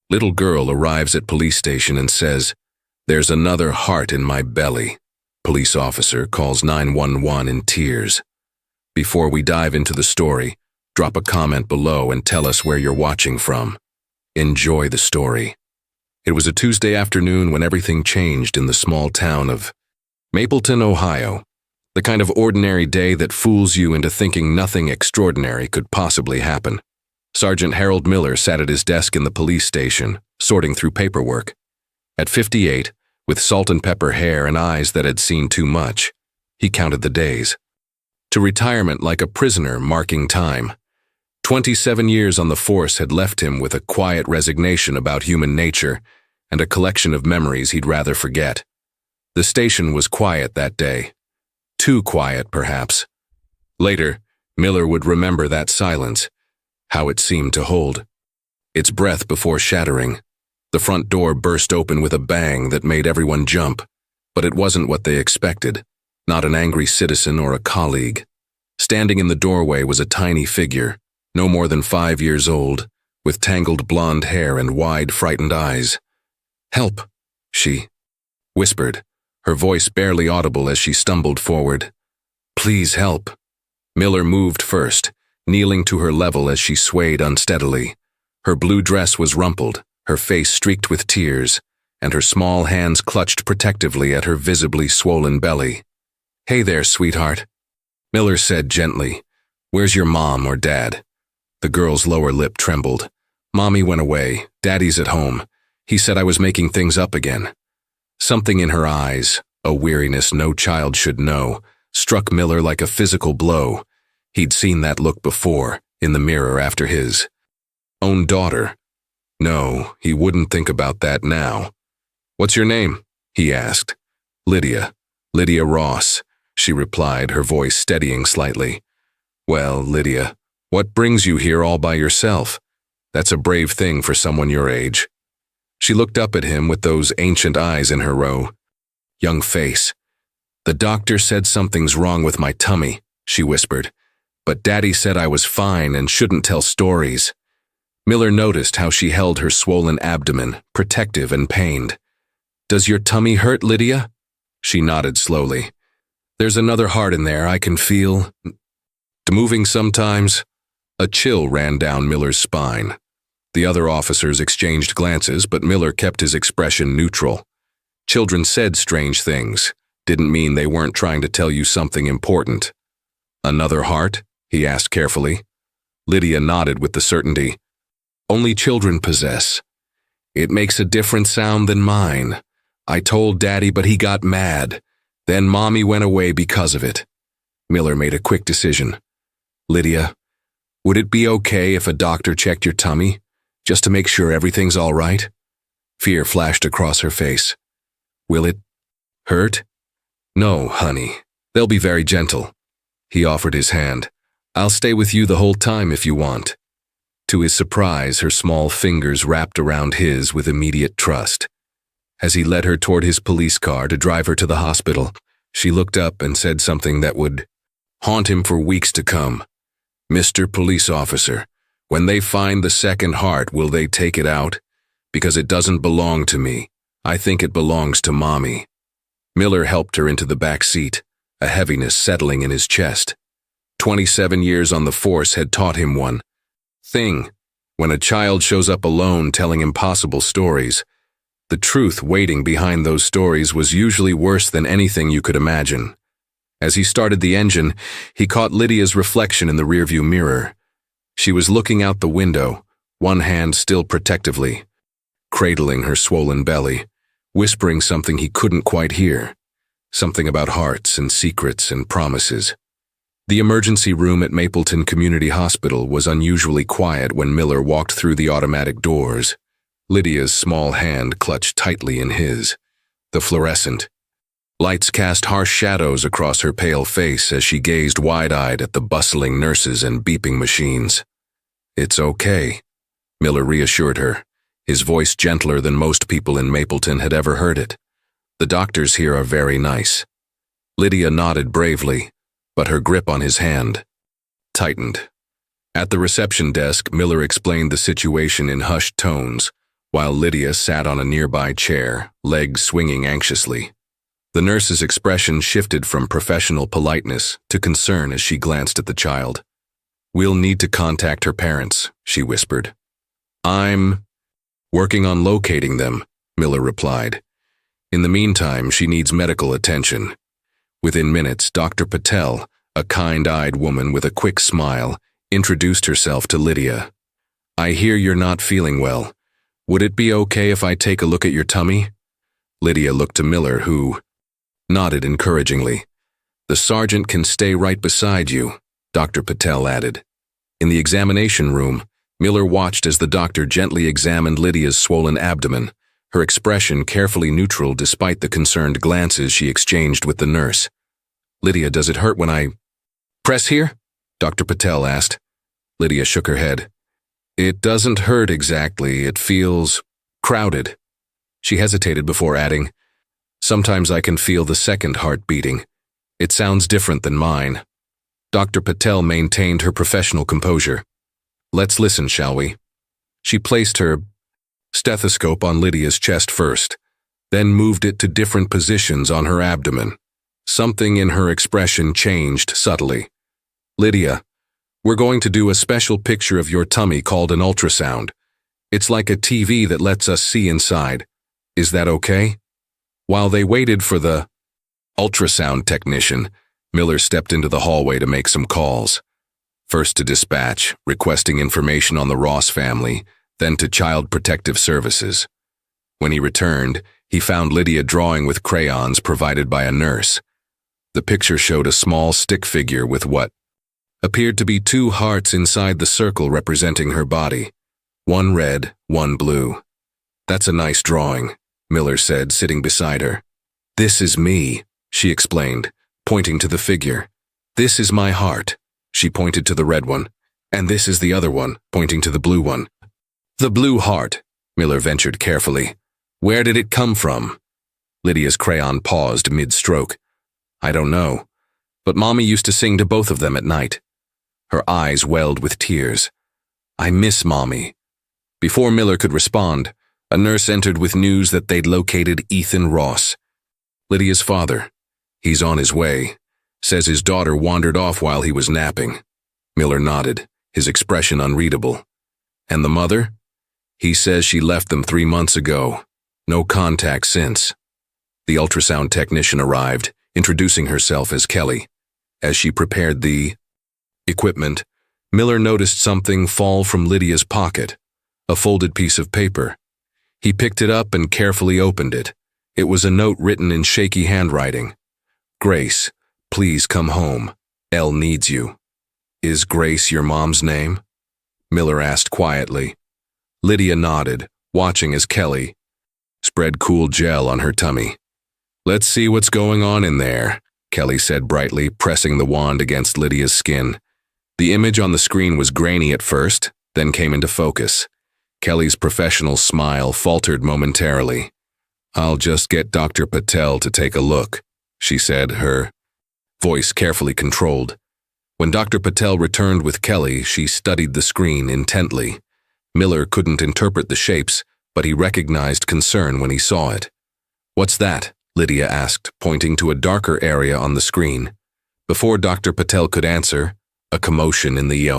Little girl arrives at police station and says, "There's another heart in my belly." Police officer calls 911 in tears. Before we dive into the story, drop a comment below and tell us where you're watching from. Enjoy the story. It was a Tuesday afternoon when everything changed in the small town of Mapleton, Ohio. The kind of ordinary day that fools you into thinking nothing extraordinary could possibly happen. Sergeant Harold Miller sat at his desk in the police station, sorting through paperwork. At 58, with salt and pepper hair and eyes that had seen too much, he counted the days. To retirement like a prisoner marking time. 27 years on the force had left him with a quiet resignation about human nature and a collection of memories he'd rather forget. The station was quiet that day. Too quiet, perhaps. Later, Miller would remember that silence, how it seemed to hold its breath before shattering. The front door burst open with a bang that made everyone jump, but it wasn't what they expected, not an angry citizen or a colleague. Standing in the doorway was a tiny figure, no more than 5 years old, with tangled blonde hair and wide, frightened eyes. "Help," she whispered, her voice barely audible as she stumbled forward. "Please help." Miller moved first, kneeling to her level as she swayed unsteadily. Her blue dress was rumpled, her face streaked with tears, and her small hands clutched protectively at her visibly swollen belly. "Hey there, sweetheart," Miller said gently. "Where's your mom or dad?" The girl's lower lip trembled. "Mommy went away. Daddy's at home. He said I was making things up again." Something in her eyes, a weariness no child should know, struck Miller like a physical blow. He'd seen that look before, in the mirror after his own daughter. No, he wouldn't think about that now. "What's your name?" he asked. "Lydia. Lydia Ross," she replied, her voice steadying slightly. "Well, Lydia, what brings you here all by yourself? That's a brave thing for someone your age." She looked up at him with those ancient eyes in her young face. "The doctor said something's wrong with my tummy," she whispered. "But Daddy said I was fine and shouldn't tell stories." Miller noticed how she held her swollen abdomen, protective and pained. "Does your tummy hurt, Lydia?" She nodded slowly. "There's another heart in there I can feel moving sometimes." A chill ran down Miller's spine. The other officers exchanged glances, but Miller kept his expression neutral. Children said strange things, didn't mean they weren't trying to tell you something important. "Another heart?" he asked carefully. Lydia nodded with the certainty. "Only children possess. It makes a different sound than mine. I told Daddy, but he got mad. Then Mommy went away because of it." Miller made a quick decision. "Lydia, would it be okay if a doctor checked your tummy, just to make sure everything's all right?" Fear flashed across her face. "Will it hurt?" "No, honey. They'll be very gentle." He offered his hand. "I'll stay with you the whole time if you want." To his surprise, her small fingers wrapped around his with immediate trust. As he led her toward his police car to drive her to the hospital, she looked up and said something that would haunt him for weeks to come. "Mr. Police Officer, when they find the second heart, will they take it out? Because it doesn't belong to me. I think it belongs to Mommy." Miller helped her into the back seat, a heaviness settling in his chest. 27 years on the force had taught him one thing. When a child shows up alone telling impossible stories, the truth waiting behind those stories was usually worse than anything you could imagine. As he started the engine, he caught Lydia's reflection in the rearview mirror. She was looking out the window, one hand still protectively, cradling her swollen belly, whispering something he couldn't quite hear, something about hearts and secrets and promises. The emergency room at Mapleton Community Hospital was unusually quiet when Miller walked through the automatic doors. Lydia's small hand clutched tightly in his. The fluorescent lights cast harsh shadows across her pale face as she gazed wide-eyed at the bustling nurses and beeping machines. "It's okay," Miller reassured her, his voice gentler than most people in Mapleton had ever heard it. "The doctors here are very nice." Lydia nodded bravely, but her grip on his hand tightened. At the reception desk, Miller explained the situation in hushed tones, while Lydia sat on a nearby chair, legs swinging anxiously. The nurse's expression shifted from professional politeness to concern as she glanced at the child. "We'll need to contact her parents," she whispered. "I'm working on locating them," Miller replied. "In the meantime, she needs medical attention." Within minutes, Dr. Patel, a kind-eyed woman with a quick smile, introduced herself to Lydia. "I hear you're not feeling well. Would it be okay if I take a look at your tummy?" Lydia looked to Miller, who nodded encouragingly. "The sergeant can stay right beside you," Dr. Patel added. In the examination room, Miller watched as the doctor gently examined Lydia's swollen abdomen, her expression carefully neutral despite the concerned glances she exchanged with the nurse. "Lydia, does it hurt when I press here?" Dr. Patel asked. Lydia shook her head. "It doesn't hurt exactly, it feels crowded." She hesitated before adding, "Sometimes I can feel the second heart beating. It sounds different than mine." Dr. Patel maintained her professional composure. "Let's listen, shall we?" She placed her stethoscope on Lydia's chest first, then moved it to different positions on her abdomen. Something in her expression changed subtly. "Lydia, we're going to do a special picture of your tummy called an ultrasound. It's like a TV that lets us see inside. Is that okay?" While they waited for the ultrasound technician, Miller stepped into the hallway to make some calls. First to dispatch, requesting information on the Ross family, then to Child Protective Services. When he returned, he found Lydia drawing with crayons provided by a nurse. The picture showed a small stick figure with what appeared to be two hearts inside the circle representing her body. One red, one blue. "That's a nice drawing," Miller said, sitting beside her. "This is me," she explained, pointing to the figure. "This is my heart," she pointed to the red one. "And this is the other one," pointing to the blue one. "The blue heart," Miller ventured carefully. "Where did it come from?" Lydia's crayon paused mid-stroke. "I don't know, but Mommy used to sing to both of them at night." Her eyes welled with tears. "I miss Mommy." Before Miller could respond, a nurse entered with news that they'd located Ethan Ross, Lydia's father. "He's on his way. Says his daughter wandered off while he was napping." Miller nodded, his expression unreadable. "And the mother?" "He says she left them 3 months ago. No contact since." The ultrasound technician arrived, introducing herself as Kelly. As she prepared the equipment, Miller noticed something fall from Lydia's pocket, a folded piece of paper. He picked it up and carefully opened it. It was a note written in shaky handwriting. "Grace, please come home. Elle needs you." "Is Grace your mom's name?" Miller asked quietly. Lydia nodded, watching as Kelly spread cool gel on her tummy. "Let's see what's going on in there," Kelly said brightly, pressing the wand against Lydia's skin. The image on the screen was grainy at first, then came into focus. Kelly's professional smile faltered momentarily. "I'll just get Dr. Patel to take a look," she said, her voice carefully controlled. When Dr. Patel returned with Kelly, she studied the screen intently. Miller couldn't interpret the shapes, but he recognized concern when he saw it. "What's that?" Lydia asked, pointing to a darker area on the screen. Before Dr. Patel could answer, a commotion in the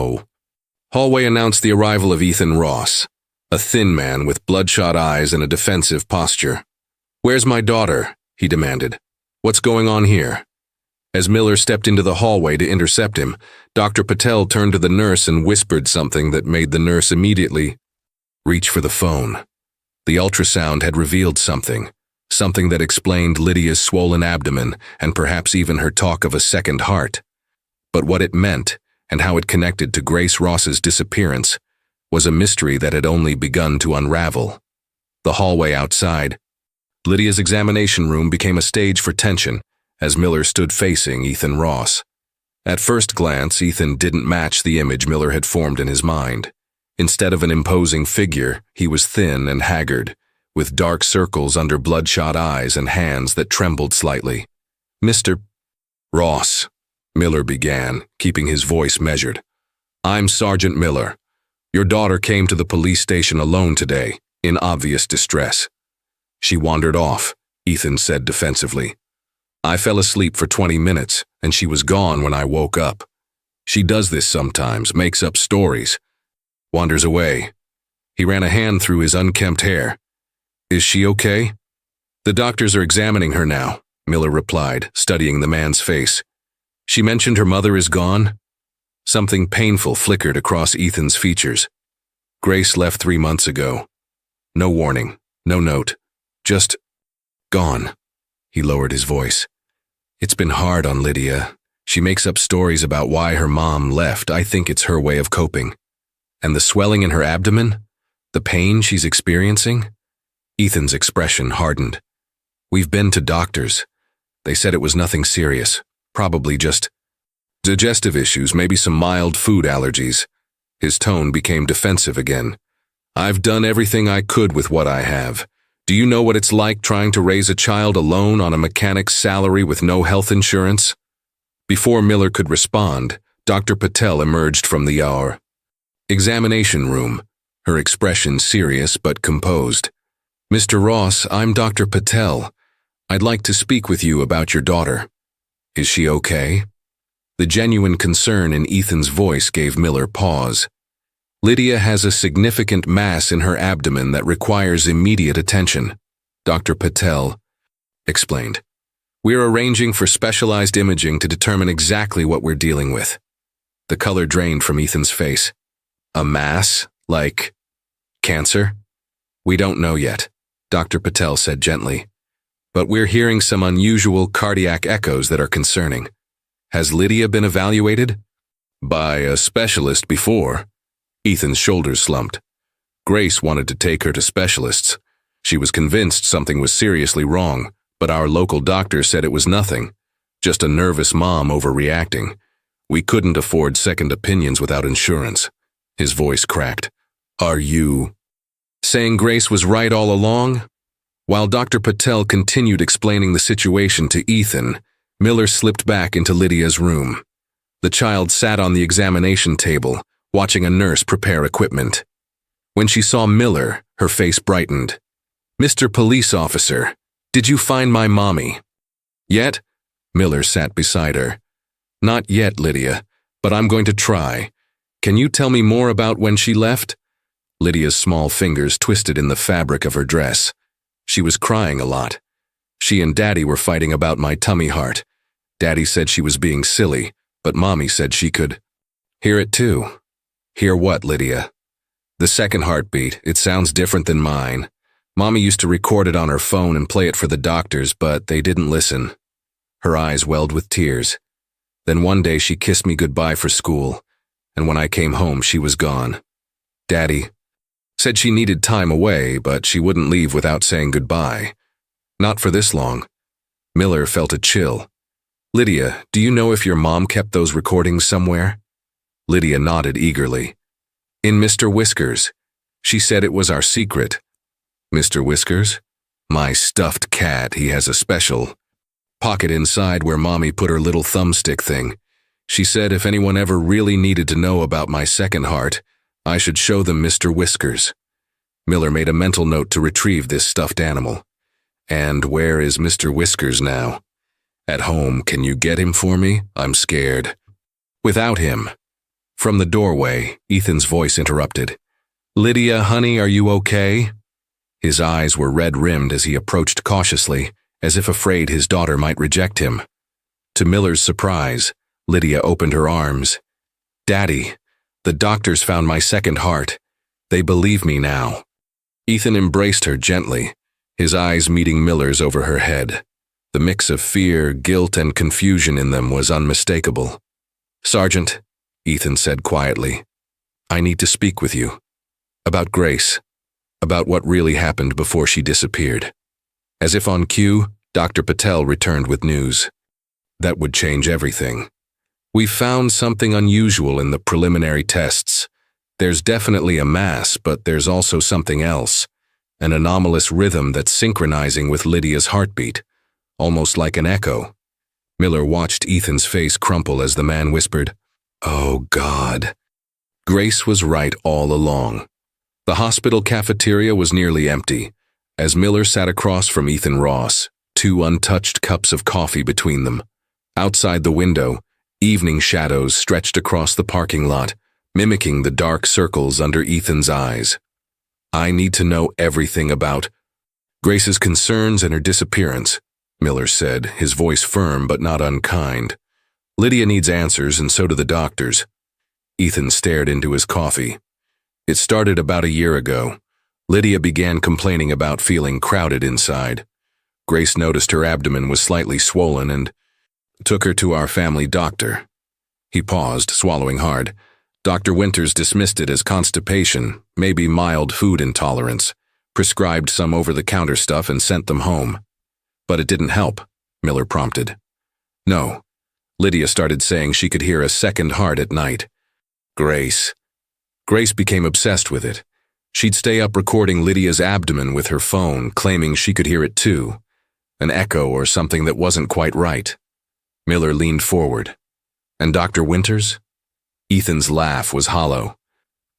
hallway announced the arrival of Ethan Ross, a thin man with bloodshot eyes and a defensive posture. "Where's my daughter?" he demanded. "What's going on here?" As Miller stepped into the hallway to intercept him, Dr. Patel turned to the nurse and whispered something that made the nurse immediately reach for the phone. The ultrasound had revealed something that explained Lydia's swollen abdomen and perhaps even her talk of a second heart. But what it meant, and how it connected to Grace Ross's disappearance, was a mystery that had only begun to unravel. The hallway outside, Lydia's examination room, became a stage for tension as Miller stood facing Ethan Ross. At first glance, Ethan didn't match the image Miller had formed in his mind. Instead of an imposing figure, he was thin and haggard, with dark circles under bloodshot eyes and hands that trembled slightly. "Mr. Ross," Miller began, keeping his voice measured. "I'm Sergeant Miller. Your daughter came to the police station alone today, in obvious distress. She wandered off, Ethan said defensively. I fell asleep for 20 minutes, and she was gone when I woke up. She does this sometimes, makes up stories. Wanders away. He ran a hand through his unkempt hair. Is she okay? The doctors are examining her now, Miller replied, studying the man's face. She mentioned her mother is gone? Something painful flickered across Ethan's features. Grace left 3 months ago. No warning, no note. Just gone. He lowered his voice. It's been hard on Lydia. She makes up stories about why her mom left. I think it's her way of coping. And the swelling in her abdomen? The pain she's experiencing? Ethan's expression hardened. We've been to doctors. They said it was nothing serious. Probably just digestive issues, maybe some mild food allergies. His tone became defensive again. I've done everything I could with what I have. Do you know what it's like trying to raise a child alone on a mechanic's salary with no health insurance? Before Miller could respond, Dr. Patel emerged from the examination room, her expression serious but composed. Mr. Ross, I'm Dr. Patel. I'd like to speak with you about your daughter. Is she okay? The genuine concern in Ethan's voice gave Miller pause. Lydia has a significant mass in her abdomen that requires immediate attention, Dr. Patel explained. We're arranging for specialized imaging to determine exactly what we're dealing with. The color drained from Ethan's face. A mass? Like cancer? We don't know yet, Dr. Patel said gently. But we're hearing some unusual cardiac echoes that are concerning. Has Lydia been evaluated? By a specialist before. Ethan's shoulders slumped. Grace wanted to take her to specialists. She was convinced something was seriously wrong, but our local doctor said it was nothing, just a nervous mom overreacting. We couldn't afford second opinions without insurance. His voice cracked. Are you saying Grace was right all along? While Dr. Patel continued explaining the situation to Ethan, Miller slipped back into Lydia's room. The child sat on the examination table, watching a nurse prepare equipment. When she saw Miller, her face brightened. Mr. Police Officer, did you find my mommy? Yet? Miller sat beside her. Not yet, Lydia, but I'm going to try. Can you tell me more about when she left? Lydia's small fingers twisted in the fabric of her dress. She was crying a lot. She and Daddy were fighting about my tummy heart. Daddy said she was being silly, but Mommy said she could hear it too. Hear what, Lydia? The second heartbeat. It sounds different than mine. Mommy used to record it on her phone and play it for the doctors, but they didn't listen. Her eyes welled with tears. Then one day she kissed me goodbye for school, and when I came home she was gone. Daddy said she needed time away, but she wouldn't leave without saying goodbye. Not for this long. Miller felt a chill. Lydia, do you know if your mom kept those recordings somewhere? Lydia nodded eagerly. In Mr. Whiskers. She said it was our secret. Mr. Whiskers? My stuffed cat. He has a special pocket inside where Mommy put her little thumbstick thing. She said if anyone ever really needed to know about my second heart, I should show them Mr. Whiskers. Miller made a mental note to retrieve this stuffed animal. And where is Mr. Whiskers now? At home. Can you get him for me? I'm scared. Without him. From the doorway, Ethan's voice interrupted. Lydia, honey, are you okay? His eyes were red-rimmed as he approached cautiously, as if afraid his daughter might reject him. To Miller's surprise, Lydia opened her arms. Daddy, the doctors found my second heart. They believe me now. Ethan embraced her gently, his eyes meeting Miller's over her head. The mix of fear, guilt, and confusion in them was unmistakable. Sergeant, Ethan said quietly, I need to speak with you. About Grace. About what really happened before she disappeared. As if on cue, Dr. Patel returned with news. That would change everything. We found something unusual in the preliminary tests. There's definitely a mass, but there's also something else. An anomalous rhythm that's synchronizing with Lydia's heartbeat, almost like an echo. Miller watched Ethan's face crumple as the man whispered, Oh, God. Grace was right all along. The hospital cafeteria was nearly empty, as Miller sat across from Ethan Ross, two untouched cups of coffee between them. Outside the window, evening shadows stretched across the parking lot, mimicking the dark circles under Ethan's eyes. I need to know everything about Grace's concerns and her disappearance, Miller said, his voice firm but not unkind. Lydia needs answers, and so do the doctors. Ethan stared into his coffee. It started about a year ago. Lydia began complaining about feeling crowded inside. Grace noticed her abdomen was slightly swollen and took her to our family doctor. He paused, swallowing hard. Dr. Winters dismissed it as constipation, maybe mild food intolerance, prescribed some over-the-counter stuff and sent them home. But it didn't help, Miller prompted. No. Lydia started saying she could hear a second heart at night. Grace became obsessed with it. She'd stay up recording Lydia's abdomen with her phone, claiming she could hear it too. An echo or something that wasn't quite right. Miller leaned forward. And Dr. Winters? Ethan's laugh was hollow.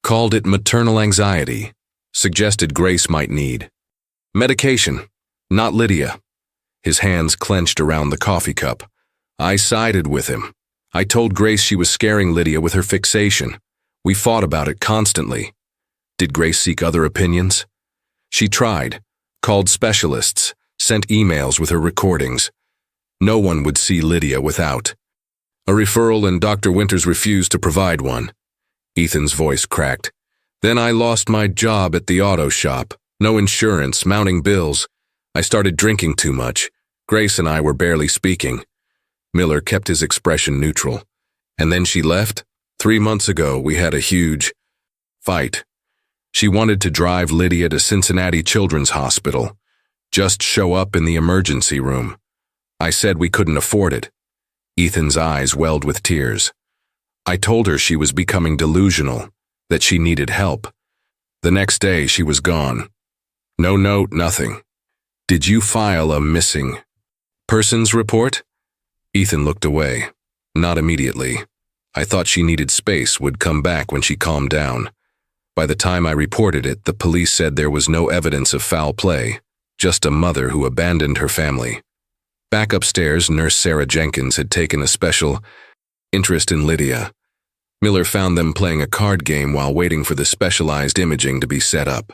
Called it maternal anxiety. Suggested Grace might need medication, not Lydia. His hands clenched around the coffee cup. I sided with him. I told Grace she was scaring Lydia with her fixation. We fought about it constantly. Did Grace seek other opinions? She tried, called specialists, sent emails with her recordings. No one would see Lydia without a referral, and Dr. Winters refused to provide one. Ethan's voice cracked. Then I lost my job at the auto shop. No insurance, mounting bills. I started drinking too much. Grace and I were barely speaking. Miller kept his expression neutral. And then she left? 3 months ago, we had a huge fight. She wanted to drive Lydia to Cincinnati Children's Hospital. Just show up in the emergency room. I said we couldn't afford it. Ethan's eyes welled with tears. I told her she was becoming delusional, that she needed help. The next day, she was gone. No note, nothing. Did you file a missing persons report? Ethan looked away. Not immediately. I thought she needed space, would come back when she calmed down. By the time I reported it, the police said there was no evidence of foul play, just a mother who abandoned her family. Back upstairs, Nurse Sarah Jenkins had taken a special interest in Lydia. Miller found them playing a card game while waiting for the specialized imaging to be set up.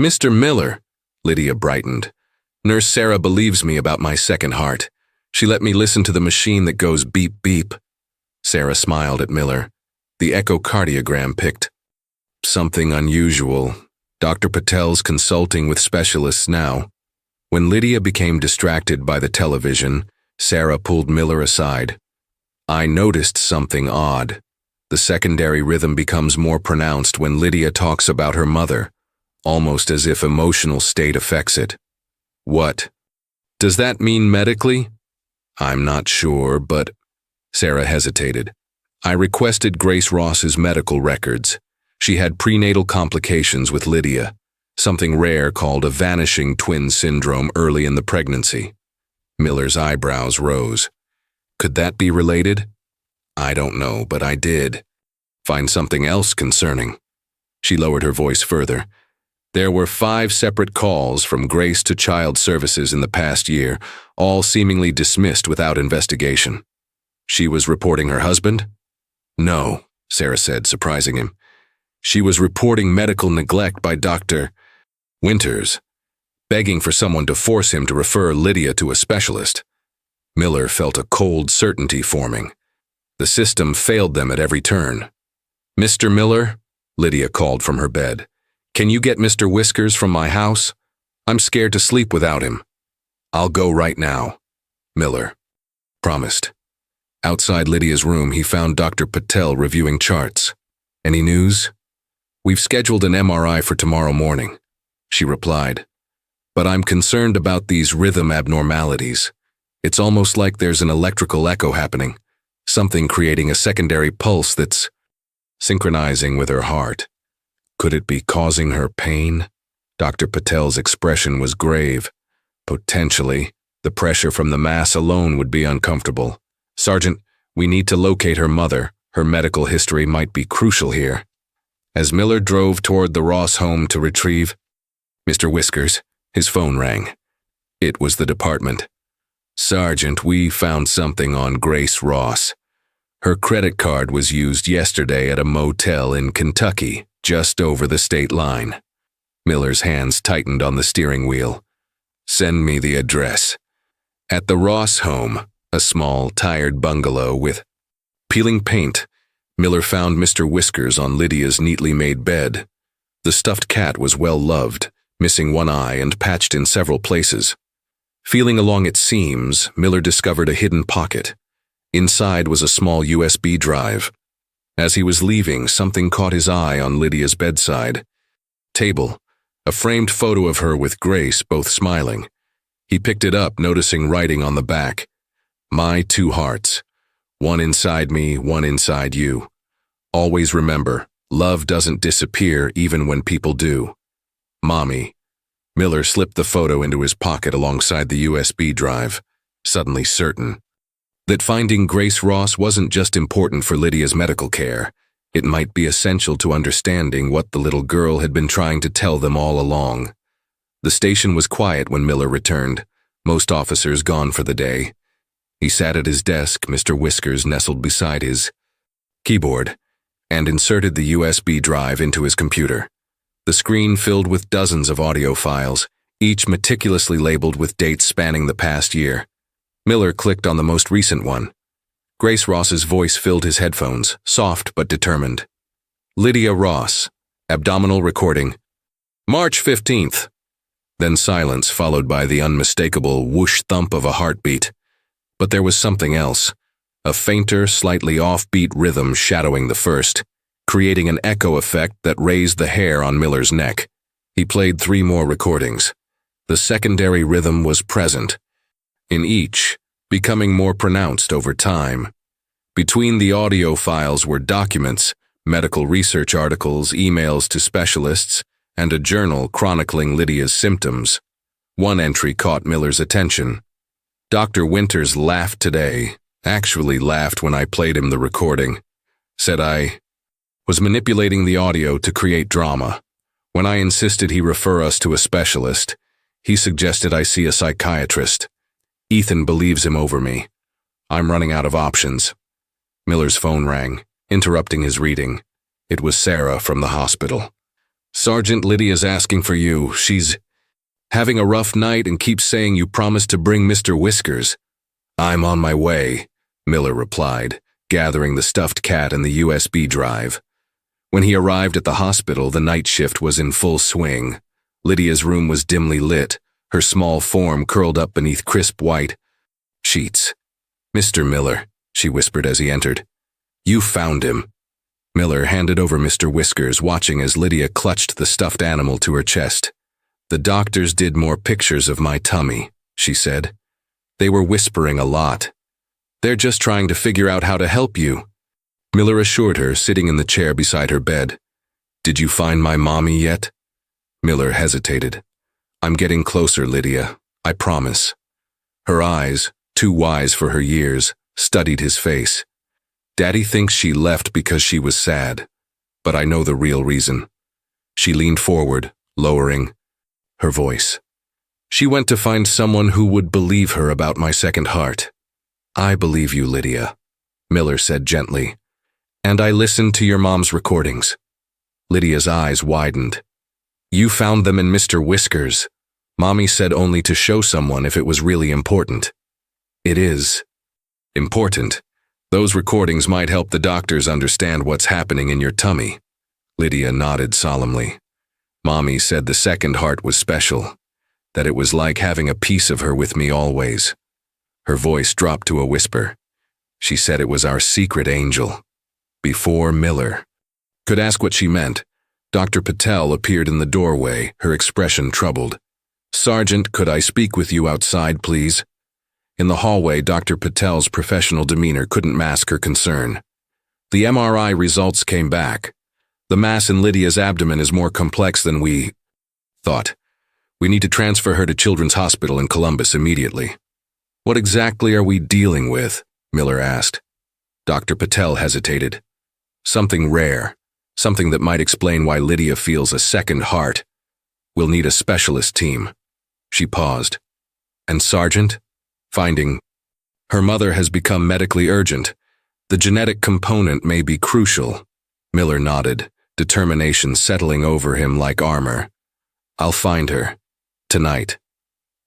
Mr. Miller, Lydia brightened. Nurse Sarah believes me about my second heart. She let me listen to the machine that goes beep beep. Sarah smiled at Miller. The echocardiogram picked something unusual. Dr. Patel's consulting with specialists now. When Lydia became distracted by the television, Sarah pulled Miller aside. I noticed something odd. The secondary rhythm becomes more pronounced when Lydia talks about her mother, almost as if emotional state affects it. What? Does that mean medically? I'm not sure, but Sarah hesitated. I requested Grace Ross's medical records. She had prenatal complications with Lydia, something rare called a vanishing twin syndrome early in the pregnancy. Miller's eyebrows rose. Could that be related? I don't know, but I did find something else concerning. She lowered her voice further. There were 5 separate calls from Grace to Child Services in the past year, all seemingly dismissed without investigation. She was reporting her husband? No, Sarah said, surprising him. She was reporting medical neglect by Dr. Winters, begging for someone to force him to refer Lydia to a specialist. Miller felt a cold certainty forming. The system failed them at every turn. Mr. Miller, Lydia called from her bed. Can you get Mr. Whiskers from my house? I'm scared to sleep without him. I'll go right now. Miller promised. Outside Lydia's room, he found Dr. Patel reviewing charts. Any news? We've scheduled an MRI for tomorrow morning, she replied. But I'm concerned about these rhythm abnormalities. It's almost like there's an electrical echo happening, something creating a secondary pulse that's synchronizing with her heart. Could it be causing her pain? Dr. Patel's expression was grave. Potentially, the pressure from the mass alone would be uncomfortable. Sergeant, we need to locate her mother. Her medical history might be crucial here. As Miller drove toward the Ross home to retrieve Mr. Whiskers, his phone rang. It was the department. "Sergeant, we found something on Grace Ross. Her credit card was used yesterday at a motel in Kentucky, just over the state line." Miller's hands tightened on the steering wheel. "Send me the address." At the Ross home, a small, tired bungalow with peeling paint, Miller found Mr. Whiskers on Lydia's neatly made bed. The stuffed cat was well loved, missing one eye and patched in several places. Feeling along its seams, Miller discovered a hidden pocket. Inside was a small USB drive. As he was leaving, something caught his eye on Lydia's bedside table, a framed photo of her with Grace, both smiling. He picked it up, noticing writing on the back, "My two hearts. One inside me, one inside you. Always remember, love doesn't disappear even when people do. Mommy." Miller slipped the photo into his pocket alongside the USB drive, suddenly certain that finding Grace Ross wasn't just important for Lydia's medical care. It might be essential to understanding what the little girl had been trying to tell them all along. The station was quiet when Miller returned, most officers gone for the day. He sat at his desk, Mr. Whiskers nestled beside his keyboard, and inserted the USB drive into his computer. The screen filled with dozens of audio files, each meticulously labeled with dates spanning the past year. Miller clicked on the most recent one. Grace Ross's voice filled his headphones, soft but determined. "Lydia Ross, abdominal recording. March 15th. Then silence, followed by the unmistakable whoosh thump of a heartbeat. But there was something else, a fainter, slightly offbeat rhythm shadowing the first, creating an echo effect that raised the hair on Miller's neck. He played 3 more recordings. The secondary rhythm was present, in each, becoming more pronounced over time. Between the audio files were documents, medical research articles, emails to specialists, and a journal chronicling Lydia's symptoms. One entry caught Miller's attention. "Dr. Winters laughed today, actually laughed when I played him the recording. Said I was manipulating the audio to create drama. When I insisted he refer us to a specialist, he suggested I see a psychiatrist. Ethan believes him over me. I'm running out of options." Miller's phone rang, interrupting his reading. It was Sarah from the hospital. "Sergeant, Lydia's asking for you. She's having a rough night and keeps saying you promised to bring Mr. Whiskers." "I'm on my way," Miller replied, gathering the stuffed cat and the USB drive. When he arrived at the hospital, the night shift was in full swing. Lydia's room was dimly lit, her small form curled up beneath crisp white sheets. "Mr. Miller," she whispered as he entered. "You found him." Miller handed over Mr. Whiskers, watching as Lydia clutched the stuffed animal to her chest. "The doctors did more pictures of my tummy," she said. "They were whispering a lot. They're just trying to figure out how to help you." Miller assured her, sitting in the chair beside her bed. "Did you find my mommy yet?" Miller hesitated. "I'm getting closer, Lydia. I promise." Her eyes, too wise for her years, studied his face. "Daddy thinks she left because she was sad, but I know the real reason." She leaned forward, lowering her voice. "She went to find someone who would believe her about my second heart." "I believe you, Lydia," Miller said gently. "And I listened to your mom's recordings." Lydia's eyes widened. "You found them in Mr. Whiskers. Mommy said only to show someone if it was really important." "It is important. Those recordings might help the doctors understand what's happening in your tummy." Lydia nodded solemnly. "Mommy said the second heart was special, that it was like having a piece of her with me always." Her voice dropped to a whisper. "She said it was our secret angel." Before Miller could ask what she meant, Dr. Patel appeared in the doorway, her expression troubled. "Sergeant, could I speak with you outside, please?" In the hallway, Dr. Patel's professional demeanor couldn't mask her concern. "The MRI results came back. The mass in Lydia's abdomen is more complex than we thought. We need to transfer her to Children's Hospital in Columbus immediately." "What exactly are we dealing with?" Miller asked. Dr. Patel hesitated. "Something rare. Something that might explain why Lydia feels a second heart. We'll need a specialist team. She paused. And Sergeant? Finding. Her mother has become medically urgent. The genetic component may be crucial. Miller nodded, determination settling over him like armor. I'll find her. Tonight.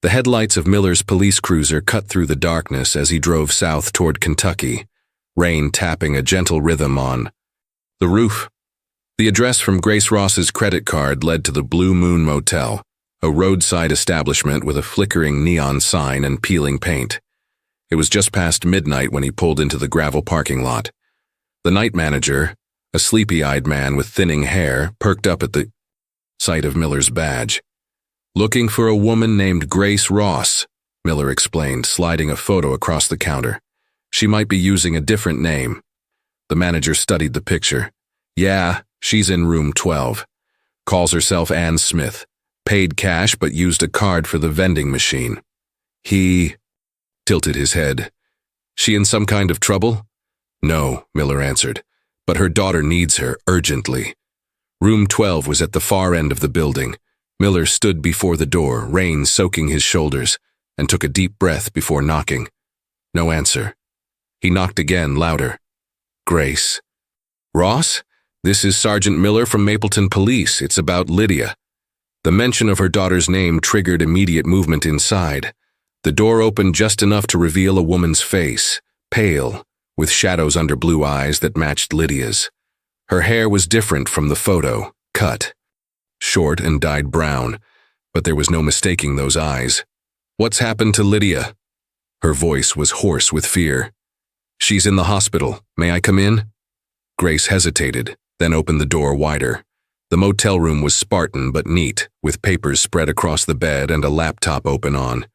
The headlights of Miller's police cruiser cut through the darkness as he drove south toward Kentucky, rain tapping a gentle rhythm on the roof. The address from Grace Ross's credit card led to the Blue Moon Motel, a roadside establishment with a flickering neon sign and peeling paint. It was just past midnight when he pulled into the gravel parking lot. The night manager, a sleepy-eyed man with thinning hair, perked up at the sight of Miller's badge. Looking for a woman named Grace Ross, Miller explained, sliding a photo across the counter. She might be using a different name. The manager studied the picture. Yeah, she's in room 12. Calls herself Ann Smith. Paid cash but used a card for the vending machine. He tilted his head. She in some kind of trouble? No, Miller answered, but her daughter needs her urgently. Room 12 was at the far end of the building. Miller stood before the door, rain soaking his shoulders, and took a deep breath before knocking. No answer. He knocked again, louder. Grace. Ross? This is Sergeant Miller from Mapleton Police. It's about Lydia. The mention of her daughter's name triggered immediate movement inside. The door opened just enough to reveal a woman's face, pale, with shadows under blue eyes that matched Lydia's. Her hair was different from the photo, cut. Short and dyed brown, but there was no mistaking those eyes. What's happened to Lydia? Her voice was hoarse with fear. She's in the hospital. May I come in? Grace hesitated, then opened the door wider. The motel room was Spartan but neat, with papers spread across the bed and a laptop open on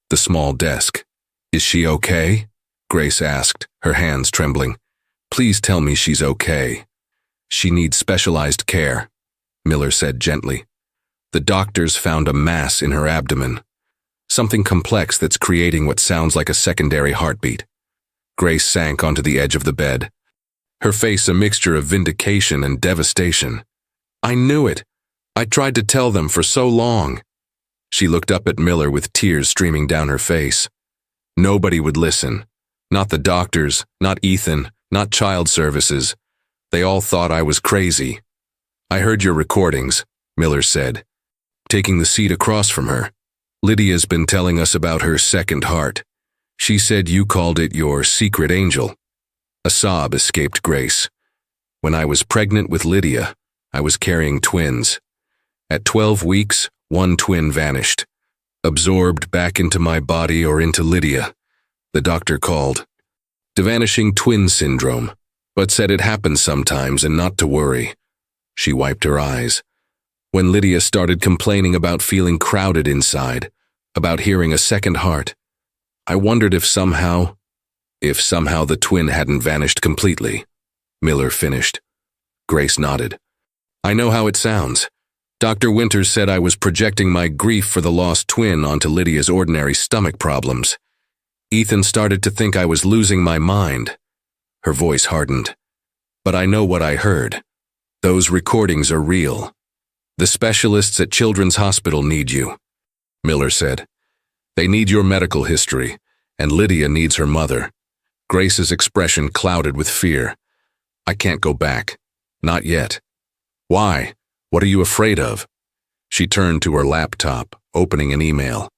the small desk. Is she okay? Grace asked, her hands trembling. Please tell me she's okay. She needs specialized care, Miller said gently. The doctors found a mass in her abdomen. Something complex that's creating what sounds like a secondary heartbeat. Grace sank onto the edge of the bed, her face a mixture of vindication and devastation. I knew it. I tried to tell them for so long. She looked up at Miller with tears streaming down her face. Nobody would listen. Not the doctors, not Ethan, not child services. They all thought I was crazy. I heard your recordings, Miller said, taking the seat across from her. Lydia's been telling us about her second heart. She said you called it your secret angel. A sob escaped Grace. When I was pregnant with Lydia, I was carrying twins. At 12 weeks, one twin vanished, absorbed back into my body or into Lydia. The doctor called the vanishing twin syndrome, but said it happens sometimes and not to worry. She wiped her eyes. When Lydia started complaining about feeling crowded inside, about hearing a second heart, I wondered if somehow the twin hadn't vanished completely. Miller finished. Grace nodded. I know how it sounds. Dr. Winters said I was projecting my grief for the lost twin onto Lydia's ordinary stomach problems. Ethan started to think I was losing my mind. Her voice hardened. But I know what I heard. Those recordings are real. The specialists at Children's Hospital need you, Miller said. They need your medical history, and Lydia needs her mother. Grace's expression clouded with fear. I can't go back. Not yet. Why? What are you afraid of? She turned to her laptop, opening an email.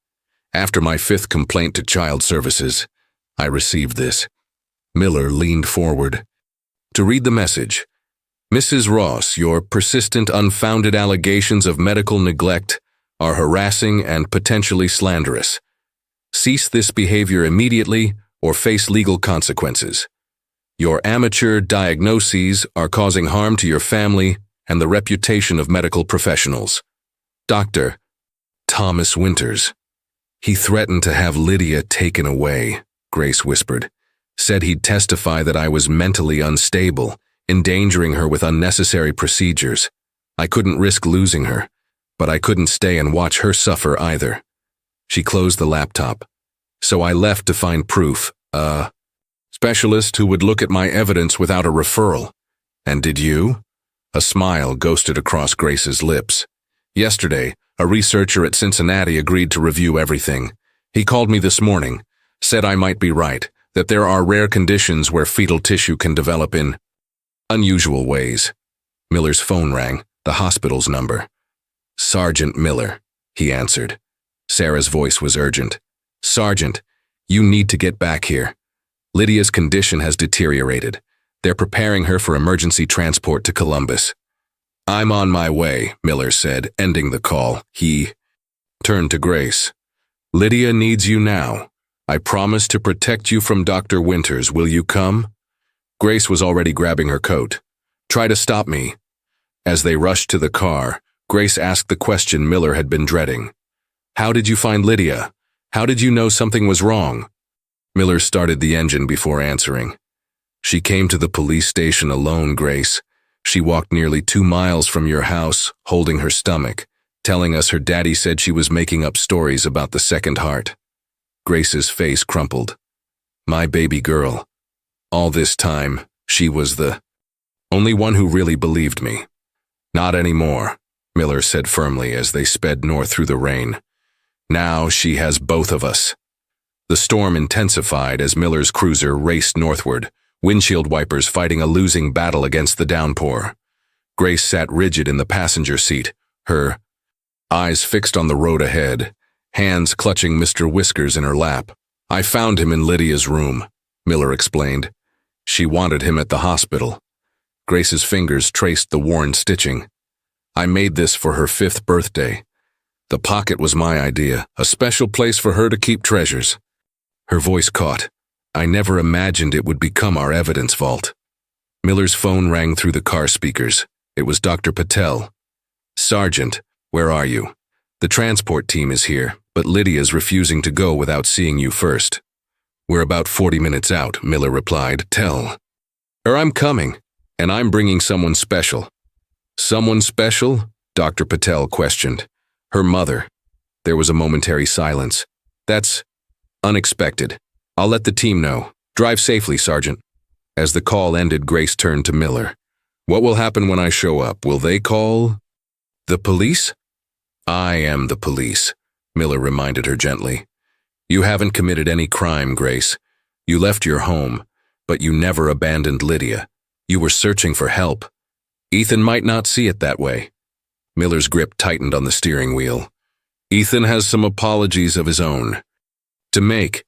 After my 5th complaint to Child Services, I received this. Miller leaned forward to read the message. Mrs. Ross, your persistent, unfounded allegations of medical neglect are harassing and potentially slanderous. Cease this behavior immediately or face legal consequences. Your amateur diagnoses are causing harm to your family and the reputation of medical professionals. Dr. Thomas Winters. He threatened to have Lydia taken away, Grace whispered. Said he'd testify that I was mentally unstable, endangering her with unnecessary procedures. I couldn't risk losing her, but I couldn't stay and watch her suffer either. She closed the laptop. So I left to find proof, specialist who would look at my evidence without a referral. And did you? A smile ghosted across Grace's lips. Yesterday, a researcher at Cincinnati agreed to review everything. He called me this morning, said I might be right, that there are rare conditions where fetal tissue can develop in unusual ways. Miller's phone rang, the hospital's number. "Sergeant Miller," he answered. Sarah's voice was urgent. "Sergeant, you need to get back here. Lydia's condition has deteriorated. They're preparing her for emergency transport to Columbus." "I'm on my way," Miller said, ending the call. He turned to Grace. "Lydia needs you now. I promise to protect you from Dr. Winters. Will you come?" Grace was already grabbing her coat. "Try to stop me." As they rushed to the car, Grace asked the question Miller had been dreading. "How did you find Lydia? How did you know something was wrong?" Miller started the engine before answering. "She came to the police station alone, Grace. She walked nearly 2 miles from your house, holding her stomach, telling us her daddy said she was making up stories about the second heart." Grace's face crumpled. "My baby girl. All this time, she was the only one who really believed me." "Not anymore," Miller said firmly as they sped north through the rain. "Now she has both of us." The storm intensified as Miller's cruiser raced northward, windshield wipers fighting a losing battle against the downpour. Grace sat rigid in the passenger seat, her eyes fixed on the road ahead, hands clutching Mr. Whiskers in her lap. "I found him in Lydia's room," Miller explained. "She wanted him at the hospital." Grace's fingers traced the worn stitching. "I made this for her 5th birthday. The pocket was my idea, a special place for her to keep treasures." Her voice caught. "I never imagined it would become our evidence vault." Miller's phone rang through the car speakers. It was Dr. Patel. "Sergeant, where are you? The transport team is here, but Lydia's refusing to go without seeing you first." "We're about 40 minutes out," Miller replied. "Tell her I'm coming, and I'm bringing someone special." "Someone special?" Dr. Patel questioned. "Her mother." There was a momentary silence. "That's unexpected. I'll let the team know. Drive safely, Sergeant." As the call ended, Grace turned to Miller. "What will happen when I show up? Will they call the police?" "I am the police," Miller reminded her gently. "You haven't committed any crime, Grace. You left your home, but you never abandoned Lydia. You were searching for help. Ethan might not see it that way." Miller's grip tightened on the steering wheel. "Ethan has some apologies of his own to make.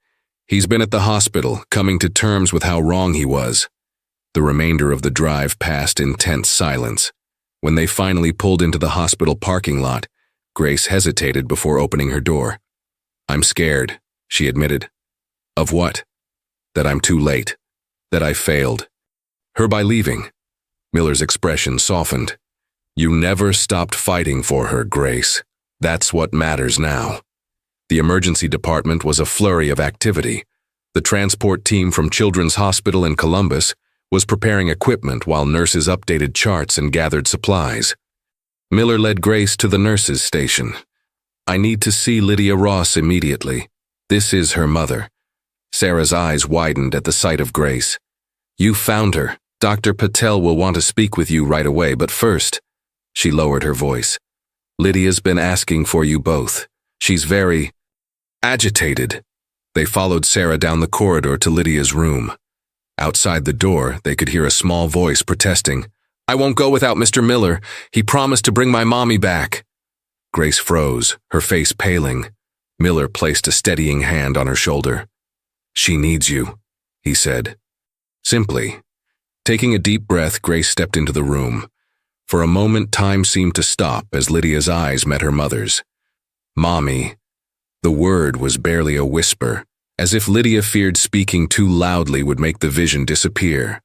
He's been at the hospital, coming to terms with how wrong he was." The remainder of the drive passed in tense silence. When they finally pulled into the hospital parking lot, Grace hesitated before opening her door. "I'm scared," she admitted. "Of what?" "That I'm too late. That I failed her by leaving." Miller's expression softened. "You never stopped fighting for her, Grace. That's what matters now." The emergency department was a flurry of activity. The transport team from Children's Hospital in Columbus was preparing equipment while nurses updated charts and gathered supplies. Miller led Grace to the nurses' station. "I need to see Lydia Ross immediately. This is her mother." Sarah's eyes widened at the sight of Grace. "You found her. Dr. Patel will want to speak with you right away, but first," she lowered her voice, "Lydia's been asking for you both. She's very agitated." They followed Sarah down the corridor to Lydia's room. Outside the door, they could hear a small voice protesting. "I won't go without Mr. Miller. He promised to bring my mommy back." Grace froze, her face paling. Miller placed a steadying hand on her shoulder. "She needs you," he said. Simply. Taking a deep breath, Grace stepped into the room. For a moment, time seemed to stop as Lydia's eyes met her mother's. "Mommy." The word was barely a whisper, as if Lydia feared speaking too loudly would make the vision disappear.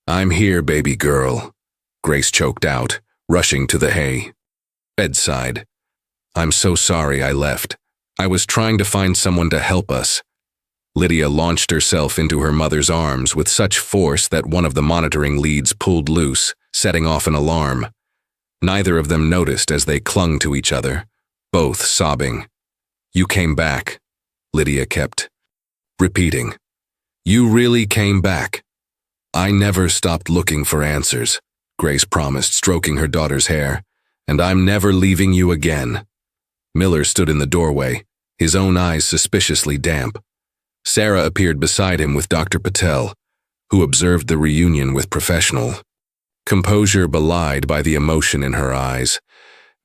"I'm here, baby girl," Grace choked out, rushing to the bedside. "I'm so sorry I left. I was trying to find someone to help us." Lydia launched herself into her mother's arms with such force that one of the monitoring leads pulled loose, setting off an alarm. Neither of them noticed as they clung to each other, both sobbing. "You came back," Lydia kept repeating. "You really came back." "I never stopped looking for answers," Grace promised, stroking her daughter's hair. "And I'm never leaving you again." Miller stood in the doorway, his own eyes suspiciously damp. Sarah appeared beside him with Dr. Patel, who observed the reunion with professional composure belied by the emotion in her eyes.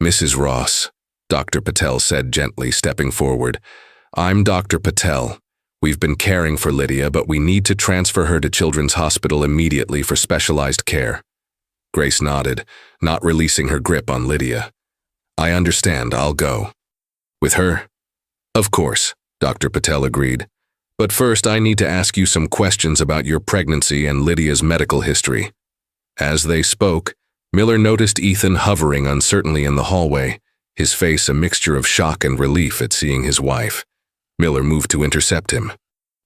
"Mrs. Ross," Dr. Patel said gently, stepping forward. "I'm Dr. Patel. We've been caring for Lydia, but we need to transfer her to Children's Hospital immediately for specialized care." Grace nodded, not releasing her grip on Lydia. "I understand, I'll go." "With her?" "Of course," Dr. Patel agreed. "But first I need to ask you some questions about your pregnancy and Lydia's medical history." As they spoke, Miller noticed Ethan hovering uncertainly in the hallway, his face a mixture of shock and relief at seeing his wife. Miller moved to intercept him.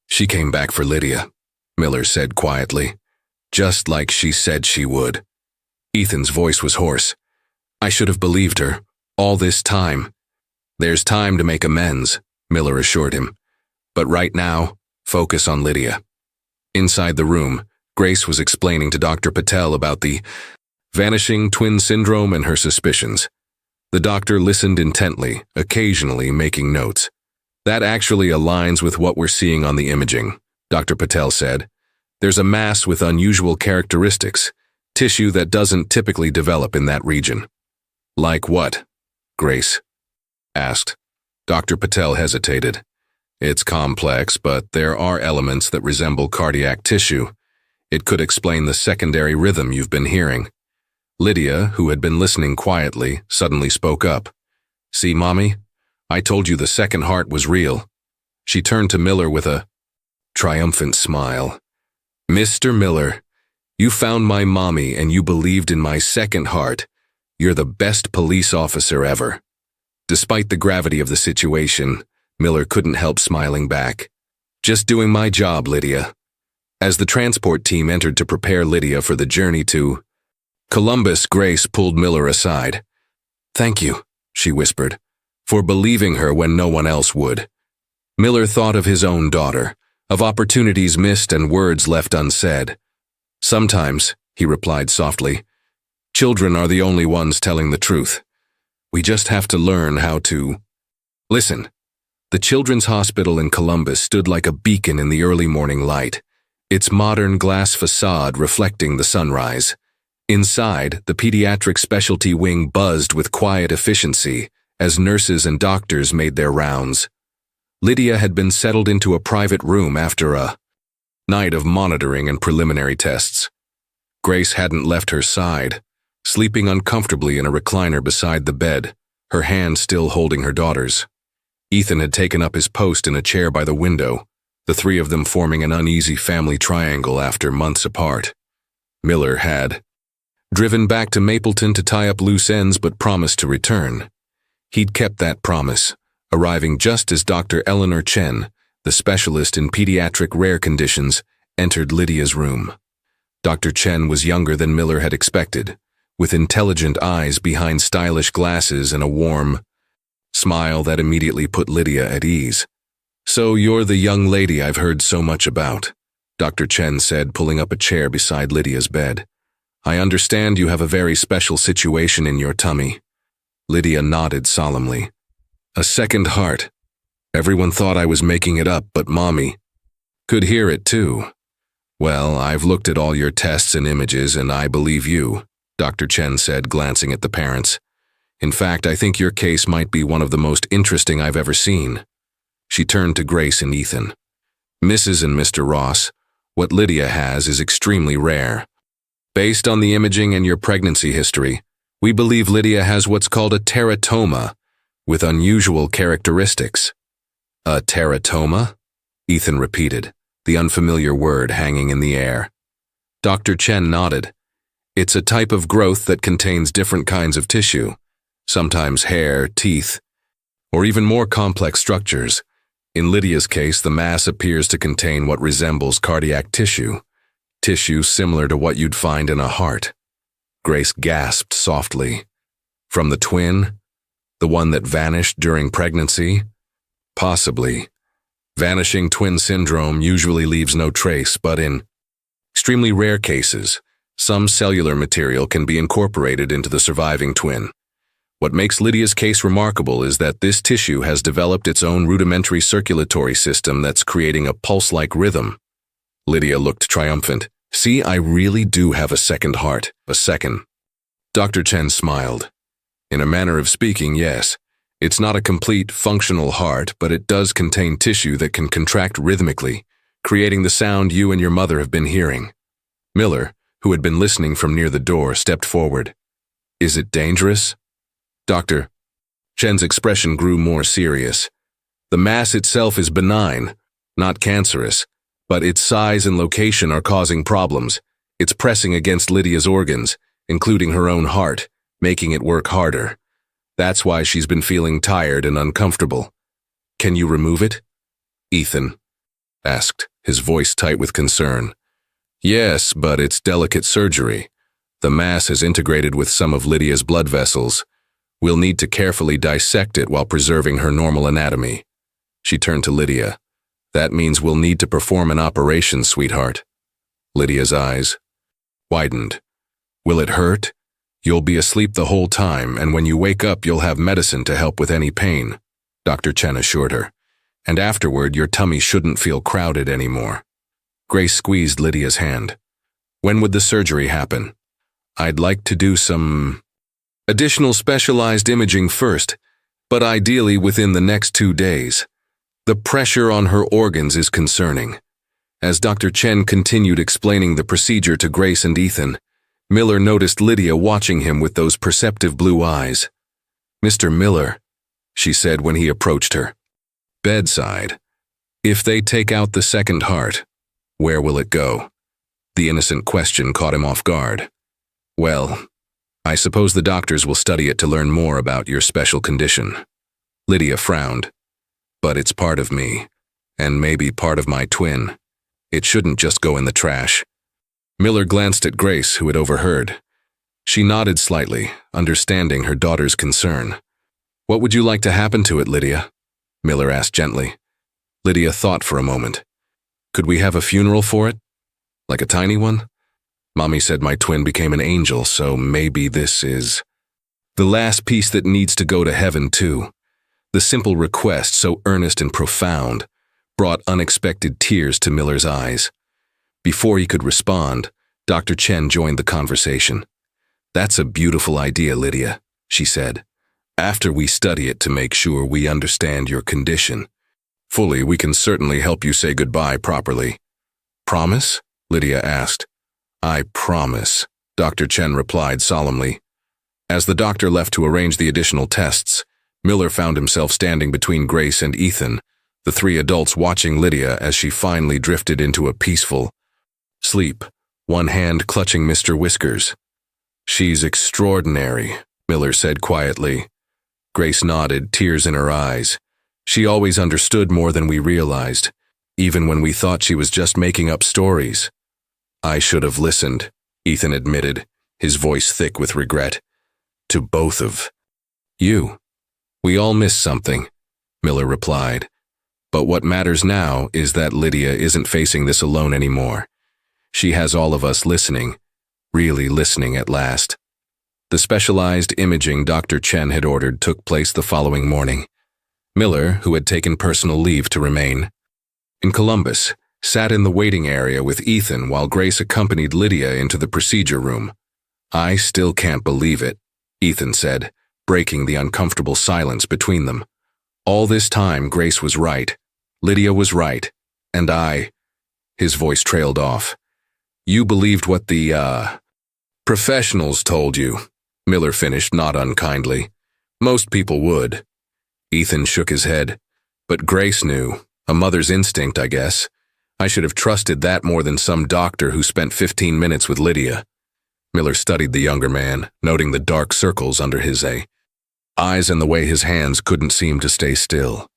"She came back for Lydia," Miller said quietly. "Just like she said she would." Ethan's voice was hoarse. "I should have believed her, all this time." "There's time to make amends," Miller assured him. "But right now, focus on Lydia." Inside the room, Grace was explaining to Dr. Patel about the vanishing twin syndrome and her suspicions. The doctor listened intently, occasionally making notes. "That actually aligns with what we're seeing on the imaging," Dr. Patel said. "There's a mass with unusual characteristics, tissue that doesn't typically develop in that region." "Like what?" Grace asked. Dr. Patel hesitated. "It's complex, but there are elements that resemble cardiac tissue. It could explain the secondary rhythm you've been hearing." Lydia, who had been listening quietly, suddenly spoke up. "See, Mommy? I told you the second heart was real." She turned to Miller with a triumphant smile. "Mr. Miller, you found my mommy and you believed in my second heart. You're the best police officer ever." Despite the gravity of the situation, Miller couldn't help smiling back. "Just doing my job, Lydia." As the transport team entered to prepare Lydia for the journey to Columbus, Grace pulled Miller aside. "Thank you," she whispered, "for believing her when no one else would." Miller thought of his own daughter, of opportunities missed and words left unsaid. "Sometimes," he replied softly, "children are the only ones telling the truth. We just have to learn how to listen." The Children's Hospital in Columbus stood like a beacon in the early morning light, its modern glass facade reflecting the sunrise. Inside, the pediatric specialty wing buzzed with quiet efficiency as nurses and doctors made their rounds. Lydia had been settled into a private room after a night of monitoring and preliminary tests. Grace hadn't left her side, sleeping uncomfortably in a recliner beside the bed, her hand still holding her daughter's. Ethan had taken up his post in a chair by the window, the three of them forming an uneasy family triangle after months apart. Miller had driven back to Mapleton to tie up loose ends but promised to return. He'd kept that promise, arriving just as Dr. Eleanor Chen, the specialist in pediatric rare conditions, entered Lydia's room. Dr. Chen was younger than Miller had expected, with intelligent eyes behind stylish glasses and a warm smile that immediately put Lydia at ease. "So you're the young lady I've heard so much about," Dr. Chen said, pulling up a chair beside Lydia's bed. "I understand you have a very special situation in your tummy." Lydia nodded solemnly. "A second heart. Everyone thought I was making it up, but Mommy could hear it too." "Well, I've looked at all your tests and images, and I believe you," Dr. Chen said, glancing at the parents. "In fact, I think your case might be one of the most interesting I've ever seen." She turned to Grace and Ethan. "Mrs. and Mr. Ross, what Lydia has is extremely rare. Based on the imaging and your pregnancy history, we believe Lydia has what's called a teratoma, with unusual characteristics." "A teratoma?" Ethan repeated, the unfamiliar word hanging in the air. Dr. Chen nodded. "It's a type of growth that contains different kinds of tissue, sometimes hair, teeth, or even more complex structures. In Lydia's case, the mass appears to contain what resembles cardiac tissue similar to what you'd find in a heart." Grace gasped softly. "From the twin? The one that vanished during pregnancy?" "Possibly. Vanishing twin syndrome usually leaves no trace, but in extremely rare cases, Some cellular material can be incorporated into the surviving twin. What makes Lydia's case remarkable is that this tissue has developed its own rudimentary circulatory system that's creating a pulse-like rhythm. Lydia looked triumphant. See, I really do have a second heart. A second. Dr. Chen smiled. In a manner of speaking, yes. It's not a complete, functional heart, but it does contain tissue that can contract rhythmically, creating the sound you and your mother have been hearing. Miller, who had been listening from near the door, stepped forward. Is it dangerous? Dr. Chen's expression grew more serious. The mass itself is benign, not cancerous, but its size and location are causing problems. It's pressing against Lydia's organs, including her own heart, making it work harder. That's why she's been feeling tired and uncomfortable. Can you remove it? Ethan asked, his voice tight with concern. Yes, but it's delicate surgery. The mass has integrated with some of Lydia's blood vessels. We'll need to carefully dissect it while preserving her normal anatomy. She turned to Lydia. That means we'll need to perform an operation, sweetheart. Lydia's eyes widened. Will it hurt? You'll be asleep the whole time, and when you wake up, you'll have medicine to help with any pain, Dr. Chen assured her. And afterward, your tummy shouldn't feel crowded anymore. Grace squeezed Lydia's hand. When would the surgery happen? I'd like to do some additional specialized imaging first, but ideally within the next 2 days. The pressure on her organs is concerning. As Dr. Chen continued explaining the procedure to Grace and Ethan, Miller noticed Lydia watching him with those perceptive blue eyes. Mr. Miller, she said when he approached her. Bedside. If they take out the second heart, where will it go? The innocent question caught him off guard. Well, I suppose the doctors will study it to learn more about your special condition. Lydia frowned. But it's part of me, and maybe part of my twin. It shouldn't just go in the trash. Miller glanced at Grace, who had overheard. She nodded slightly, understanding her daughter's concern. What would you like to happen to it, Lydia? Miller asked gently. Lydia thought for a moment. Could we have a funeral for it? Like a tiny one? Mommy said my twin became an angel, so maybe this is the last piece that needs to go to heaven, too. The simple request, so earnest and profound, brought unexpected tears to Miller's eyes. Before he could respond, Dr. Chen joined the conversation. That's a beautiful idea, Lydia, she said. After we study it to make sure we understand your condition fully, we can certainly help you say goodbye properly. Promise? Lydia asked. I promise, Dr. Chen replied solemnly. As the doctor left to arrange the additional tests, Miller found himself standing between Grace and Ethan, the 3 adults watching Lydia as she finally drifted into a peaceful sleep, one hand clutching Mr. Whiskers. She's extraordinary, Miller said quietly. Grace nodded, tears in her eyes. She always understood more than we realized, even when we thought she was just making up stories. I should have listened, Ethan admitted, his voice thick with regret. To both of you. We all missed something, Miller replied. But what matters now is that Lydia isn't facing this alone anymore. She has all of us listening, really listening at last. The specialized imaging Dr. Chen had ordered took place the following morning. Miller, who had taken personal leave to remain in Columbus, sat in the waiting area with Ethan while Grace accompanied Lydia into the procedure room. I still can't believe it, Ethan said, breaking the uncomfortable silence between them. All this time, Grace was right. Lydia was right. And I... His voice trailed off. You believed what the, professionals told you, Miller finished not unkindly. Most people would. Ethan shook his head. But Grace knew. A mother's instinct, I guess. I should have trusted that more than some doctor who spent 15 minutes with Lydia. Miller studied the younger man, noting the dark circles under his eyes and the way his hands couldn't seem to stay still.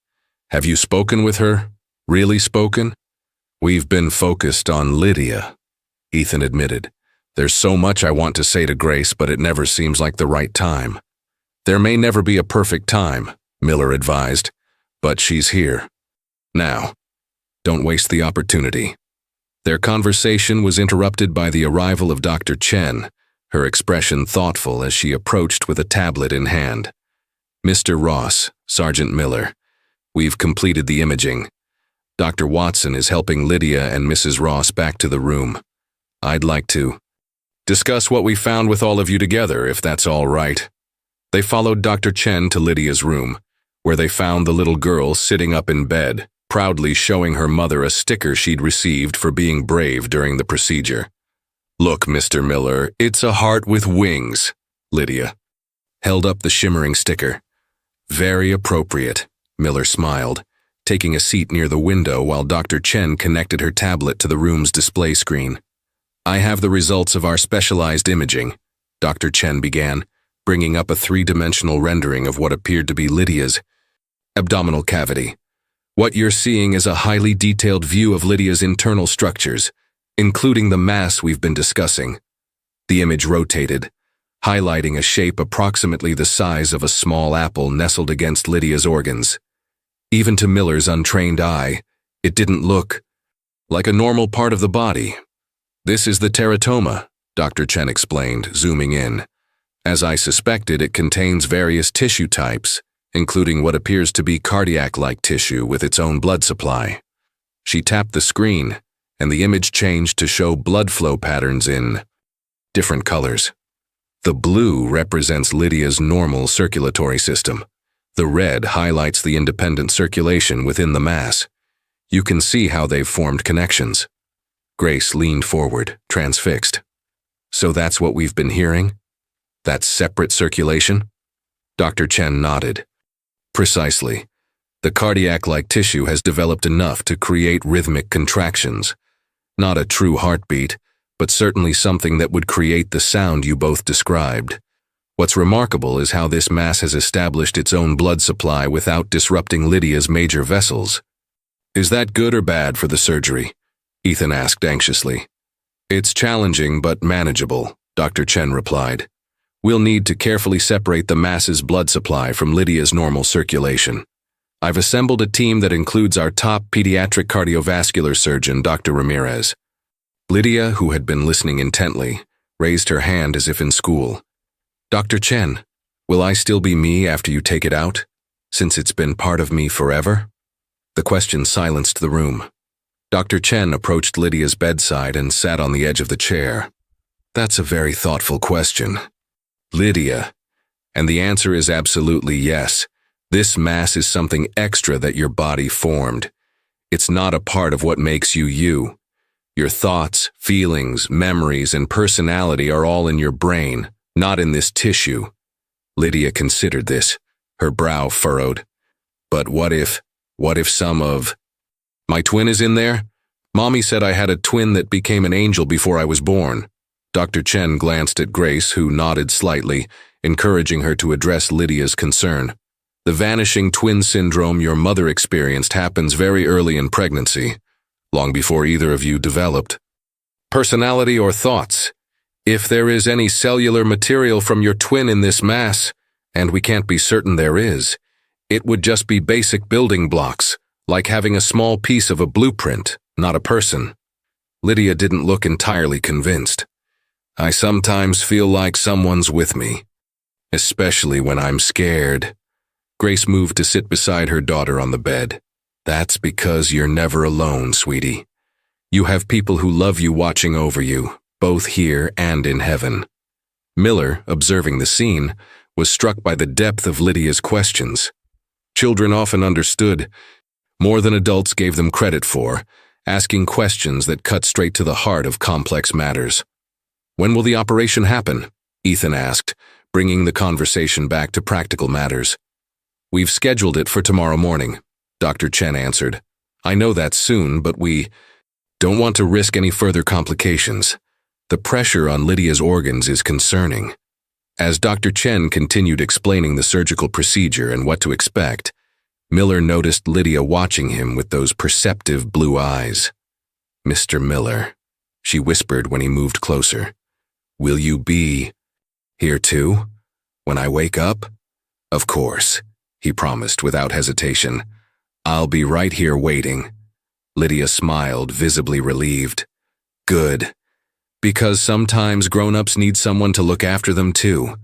Have you spoken with her? Really spoken? We've been focused on Lydia, Ethan admitted. There's so much I want to say to Grace, but it never seems like the right time. There may never be a perfect time, Miller advised, but she's here. Now, don't waste the opportunity. Their conversation was interrupted by the arrival of Dr. Chen, her expression thoughtful as she approached with a tablet in hand. "Mr. Ross, Sergeant Miller, we've completed the imaging. Dr. Watson is helping Lydia and Mrs. Ross back to the room. I'd like to discuss what we found with all of you together, if that's all right." They followed Dr. Chen to Lydia's room, where they found the little girl sitting up in bed, proudly showing her mother a sticker she'd received for being brave during the procedure. "Look, Mr. Miller, it's a heart with wings." Lydia held up the shimmering sticker. "Very appropriate," Miller smiled, taking a seat near the window while Dr. Chen connected her tablet to the room's display screen. "I have the results of our specialized imaging," Dr. Chen began, bringing up a three-dimensional rendering of what appeared to be Lydia's abdominal cavity. "What you're seeing is a highly detailed view of Lydia's internal structures, including the mass we've been discussing." The image rotated, highlighting a shape approximately the size of a small apple nestled against Lydia's organs. Even to Miller's untrained eye, it didn't look like a normal part of the body. "This is the teratoma," Dr. Chen explained, zooming in. "As I suspected, it contains various tissue types, including what appears to be cardiac-like tissue with its own blood supply." She tapped the screen, and the image changed to show blood flow patterns in different colors. The blue represents Lydia's normal circulatory system. The red highlights the independent circulation within the mass. You can see how they've formed connections. Grace leaned forward, transfixed. "So that's what we've been hearing? That's separate circulation?" Dr. Chen nodded. "Precisely. The cardiac-like tissue has developed enough to create rhythmic contractions. Not a true heartbeat, but certainly something that would create the sound you both described. What's remarkable is how this mass has established its own blood supply without disrupting Lydia's major vessels." "Is that good or bad for the surgery?" Ethan asked anxiously. "It's challenging but manageable," Dr. Chen replied. "We'll need to carefully separate the mass's blood supply from Lydia's normal circulation. I've assembled a team that includes our top pediatric cardiovascular surgeon, Dr. Ramirez." Lydia, who had been listening intently, raised her hand as if in school. "Dr. Chen, will I still be me after you take it out, since it's been part of me forever?" The question silenced the room. Dr. Chen approached Lydia's bedside and sat on the edge of the chair. "That's a very thoughtful question, Lydia, and the answer is absolutely yes. This mass is something extra that your body formed. It's not a part of what makes you you. Your thoughts, feelings, memories, and personality are all in your brain, not in this tissue." Lydia considered this, her brow furrowed. "But what if some of my twin is in there? Mommy said I had a twin that became an angel before I was born." Dr. Chen glanced at Grace, who nodded slightly, encouraging her to address Lydia's concern. "The vanishing twin syndrome your mother experienced happens very early in pregnancy, long before either of you developed personality or thoughts. If there is any cellular material from your twin in this mass, and we can't be certain there is, it would just be basic building blocks, like having a small piece of a blueprint, not a person." Lydia didn't look entirely convinced. "I sometimes feel like someone's with me, especially when I'm scared." Grace moved to sit beside her daughter on the bed. "That's because you're never alone, sweetie. You have people who love you watching over you, both here and in heaven." Miller, observing the scene, was struck by the depth of Lydia's questions. Children often understood more than adults gave them credit for, asking questions that cut straight to the heart of complex matters. "When will the operation happen?" Ethan asked, bringing the conversation back to practical matters. "We've scheduled it for tomorrow morning," Dr. Chen answered. "I know that's soon, but we don't want to risk any further complications. The pressure on Lydia's organs is concerning." As Dr. Chen continued explaining the surgical procedure and what to expect, Miller noticed Lydia watching him with those perceptive blue eyes. "Mr. Miller," she whispered when he moved closer, "will you be here too, when I wake up?" "Of course," he promised without hesitation. "I'll be right here waiting." Lydia smiled, visibly relieved. Good. Because sometimes grown-ups need someone to look after them too.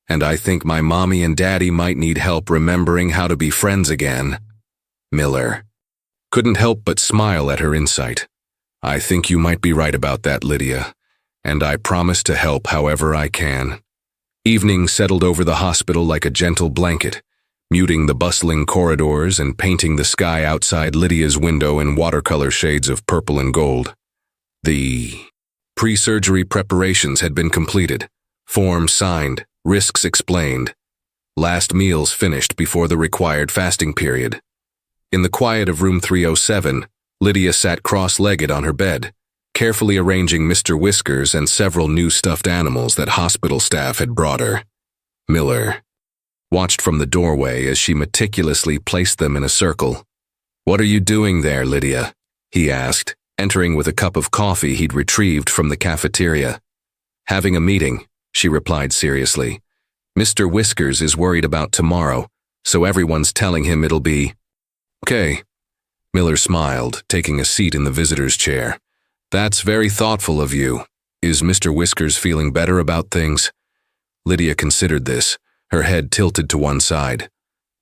And I think my mommy and daddy might need help remembering how to be friends again. Miller couldn't help but smile at her insight. I think you might be right about that, Lydia, and I promise to help however I can. Evening settled over the hospital like a gentle blanket, muting the bustling corridors and painting the sky outside Lydia's window in watercolor shades of purple and gold. The pre-surgery preparations had been completed, forms signed, risks explained. Last meals finished before the required fasting period. In the quiet of room 307, Lydia sat cross-legged on her bed, carefully arranging Mr. Whiskers and several new stuffed animals that hospital staff had brought her. Miller watched from the doorway as she meticulously placed them in a circle. "What are you doing there, Lydia?" he asked, entering with a cup of coffee he'd retrieved from the cafeteria. "Having a meeting," she replied seriously. "Mr. Whiskers is worried about tomorrow, so everyone's telling him it'll be okay." Miller smiled, taking a seat in the visitor's chair. "That's very thoughtful of you. Is Mr. Whiskers feeling better about things?" Lydia considered this, her head tilted to one side.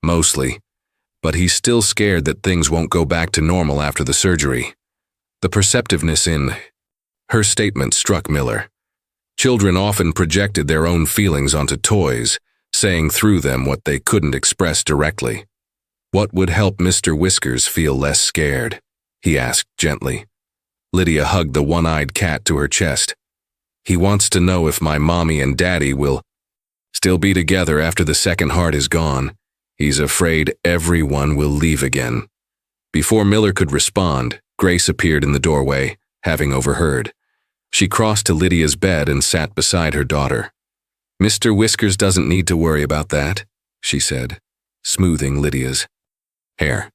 "Mostly. But he's still scared that things won't go back to normal after the surgery." The perceptiveness in her statement struck Miller. Children often projected their own feelings onto toys, saying through them what they couldn't express directly. "What would help Mr. Whiskers feel less scared?" he asked gently. Lydia hugged the one-eyed cat to her chest. "He wants to know if my mommy and daddy will still be together after the second heart is gone. He's afraid everyone will leave again." Before Miller could respond, Grace appeared in the doorway, having overheard. She crossed to Lydia's bed and sat beside her daughter. "Mr. Whiskers doesn't need to worry about that," she said, smoothing Lydia's hair.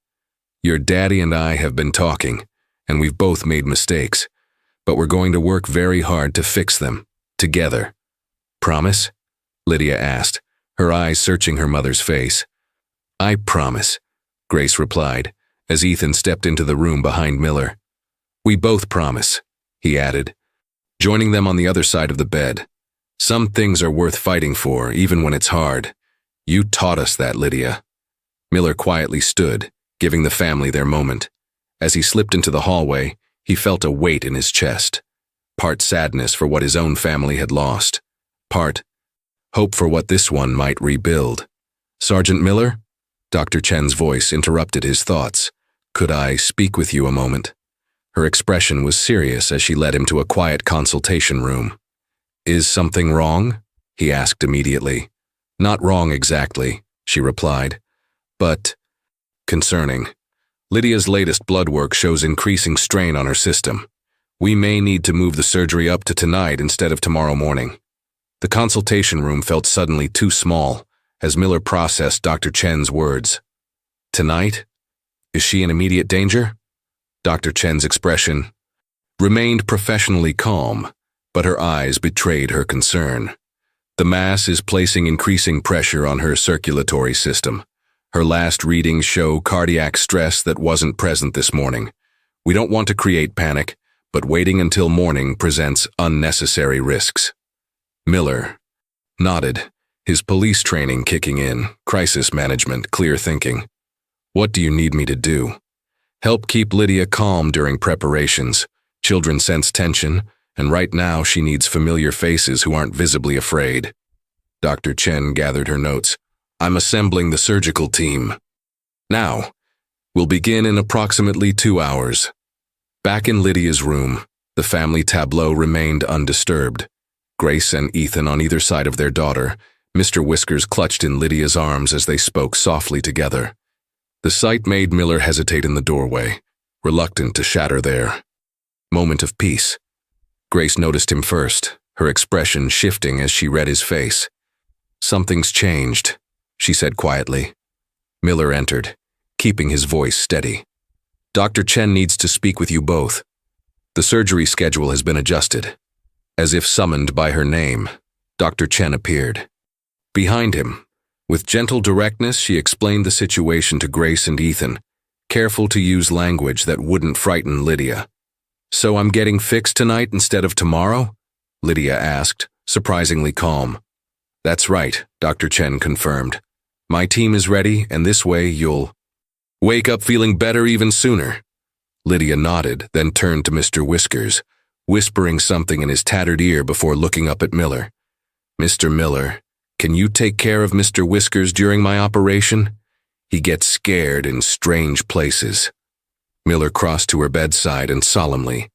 "Your daddy and I have been talking, and we've both made mistakes, but we're going to work very hard to fix them, together." "Promise?" Lydia asked, her eyes searching her mother's face. "I promise," Grace replied, as Ethan stepped into the room behind Miller. "We both promise," he added, joining them on the other side of the bed. "Some things are worth fighting for, even when it's hard. You taught us that, Lydia." Miller quietly stood, giving the family their moment. As he slipped into the hallway, he felt a weight in his chest. Part sadness for what his own family had lost. Part hope for what this one might rebuild. "Sergeant Miller?" Dr. Chen's voice interrupted his thoughts. "Could I speak with you a moment?" Her expression was serious as she led him to a quiet consultation room. "Is something wrong?" he asked immediately. "Not wrong exactly," she replied, "but concerning. Lydia's latest blood work shows increasing strain on her system. We may need to move the surgery up to tonight instead of tomorrow morning." The consultation room felt suddenly too small as Miller processed Dr. Chen's words. "Tonight? Is she in immediate danger?" Dr. Chen's expression remained professionally calm, but her eyes betrayed her concern. "The mass is placing increasing pressure on her circulatory system. Her last readings show cardiac stress that wasn't present this morning. We don't want to create panic, but waiting until morning presents unnecessary risks." Miller nodded, his police training kicking in, crisis management, clear thinking. "What do you need me to do?" "Help keep Lydia calm during preparations. Children sense tension, and right now she needs familiar faces who aren't visibly afraid." Dr. Chen gathered her notes. "I'm assembling the surgical team. Now, we'll begin in approximately 2 hours." Back in Lydia's room, the family tableau remained undisturbed. Grace and Ethan on either side of their daughter, Mr. Whiskers clutched in Lydia's arms as they spoke softly together. The sight made Miller hesitate in the doorway, reluctant to shatter their moment of peace. Grace noticed him first, her expression shifting as she read his face. "Something's changed," she said quietly. Miller entered, keeping his voice steady. "Dr. Chen needs to speak with you both. The surgery schedule has been adjusted." As if summoned by her name, Dr. Chen appeared. Behind him, with gentle directness, she explained the situation to Grace and Ethan, careful to use language that wouldn't frighten Lydia. So I'm getting fixed tonight instead of tomorrow? Lydia asked, surprisingly calm. That's right, Dr. Chen confirmed. My team is ready, and this way you'll wake up feeling better even sooner. Lydia nodded, then turned to Mr. Whiskers, whispering something in his tattered ear before looking up at Miller. Mr. Miller, can you take care of Mr. Whiskers during my operation? He gets scared in strange places. Miller crossed to her bedside and solemnly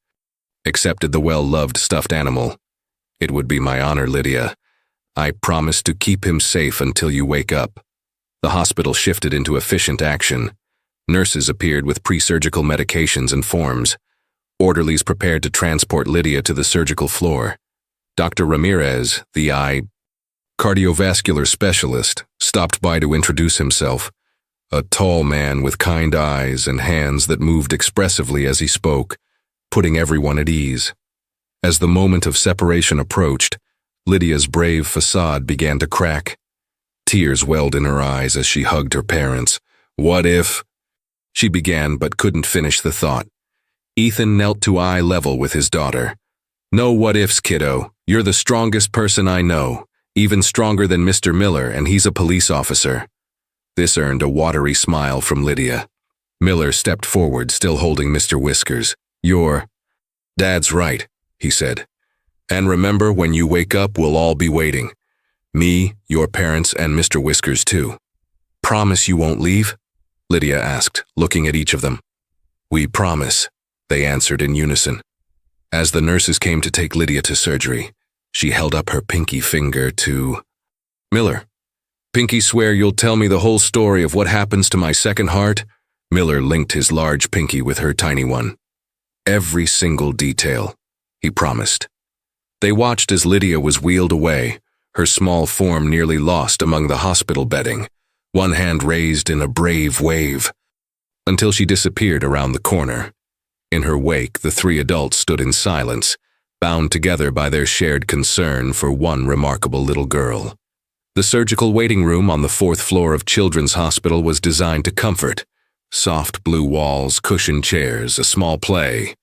accepted the well-loved stuffed animal. It would be my honor, Lydia. I promise to keep him safe until you wake up. The hospital shifted into efficient action. Nurses appeared with pre-surgical medications and forms. Orderlies prepared to transport Lydia to the surgical floor. Dr. Ramirez, the cardiovascular specialist, stopped by to introduce himself. A tall man with kind eyes and hands that moved expressively as he spoke, putting everyone at ease. As the moment of separation approached, Lydia's brave facade began to crack. Tears welled in her eyes as she hugged her parents. What if? She began but couldn't finish the thought. Ethan knelt to eye level with his daughter. No what ifs, kiddo. You're the strongest person I know, even stronger than Mr. Miller, and he's a police officer. This earned a watery smile from Lydia. Miller stepped forward, still holding Mr. Whiskers. Your dad's right, he said. And remember, when you wake up, we'll all be waiting. Me, your parents, and Mr. Whiskers too. Promise you won't leave? Lydia asked, looking at each of them. We promise, they answered in unison. As the nurses came to take Lydia to surgery, she held up her pinky finger to Miller. Pinky, swear you'll tell me the whole story of what happens to my second heart? Miller linked his large pinky with her tiny one. Every single detail, he promised. They watched as Lydia was wheeled away, her small form nearly lost among the hospital bedding, one hand raised in a brave wave, until she disappeared around the corner. In her wake, the three adults stood in silence, bound together by their shared concern for one remarkable little girl. The surgical waiting room on the 4th floor of Children's Hospital was designed to comfort. Soft blue walls, cushioned chairs, a small play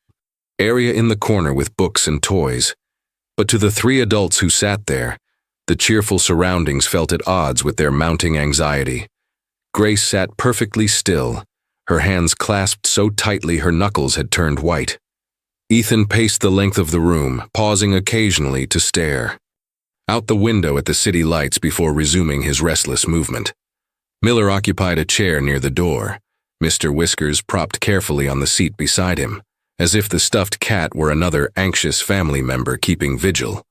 area in the corner with books and toys. But to the three adults who sat there, the cheerful surroundings felt at odds with their mounting anxiety. Grace sat perfectly still, her hands clasped so tightly her knuckles had turned white. Ethan paced the length of the room, pausing occasionally to stare out the window at the city lights before resuming his restless movement. Miller occupied a chair near the door, Mr. Whiskers propped carefully on the seat beside him, as if the stuffed cat were another anxious family member keeping vigil.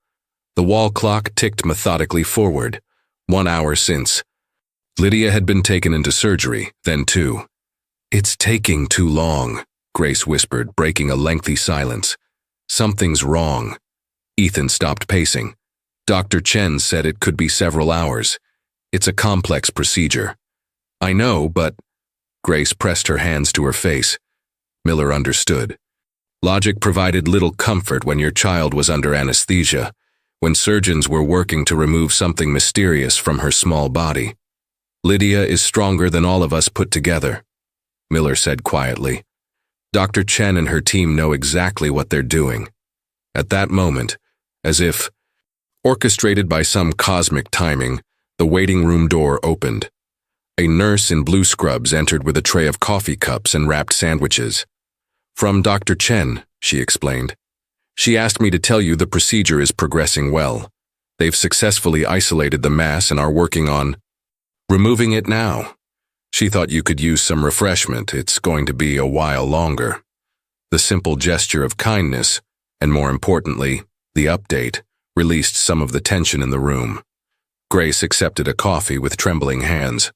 The wall clock ticked methodically forward. 1 hour since. Lydia had been taken into surgery, then 2. It's taking too long, Grace whispered, breaking a lengthy silence. Something's wrong. Ethan stopped pacing. Dr. Chen said it could be several hours. It's a complex procedure. I know, but... Grace pressed her hands to her face. Miller understood. Logic provided little comfort when your child was under anesthesia, when surgeons were working to remove something mysterious from her small body. Lydia is stronger than all of us put together, Miller said quietly. Dr. Chen and her team know exactly what they're doing. At that moment, as if orchestrated by some cosmic timing, the waiting room door opened. A nurse in blue scrubs entered with a tray of coffee cups and wrapped sandwiches. From Dr. Chen, she explained. She asked me to tell you the procedure is progressing well. They've successfully isolated the mass and are working on removing it now. She thought you could use some refreshment. It's going to be a while longer. The simple gesture of kindness, and more importantly, the update, released some of the tension in the room. Grace accepted a coffee with trembling hands.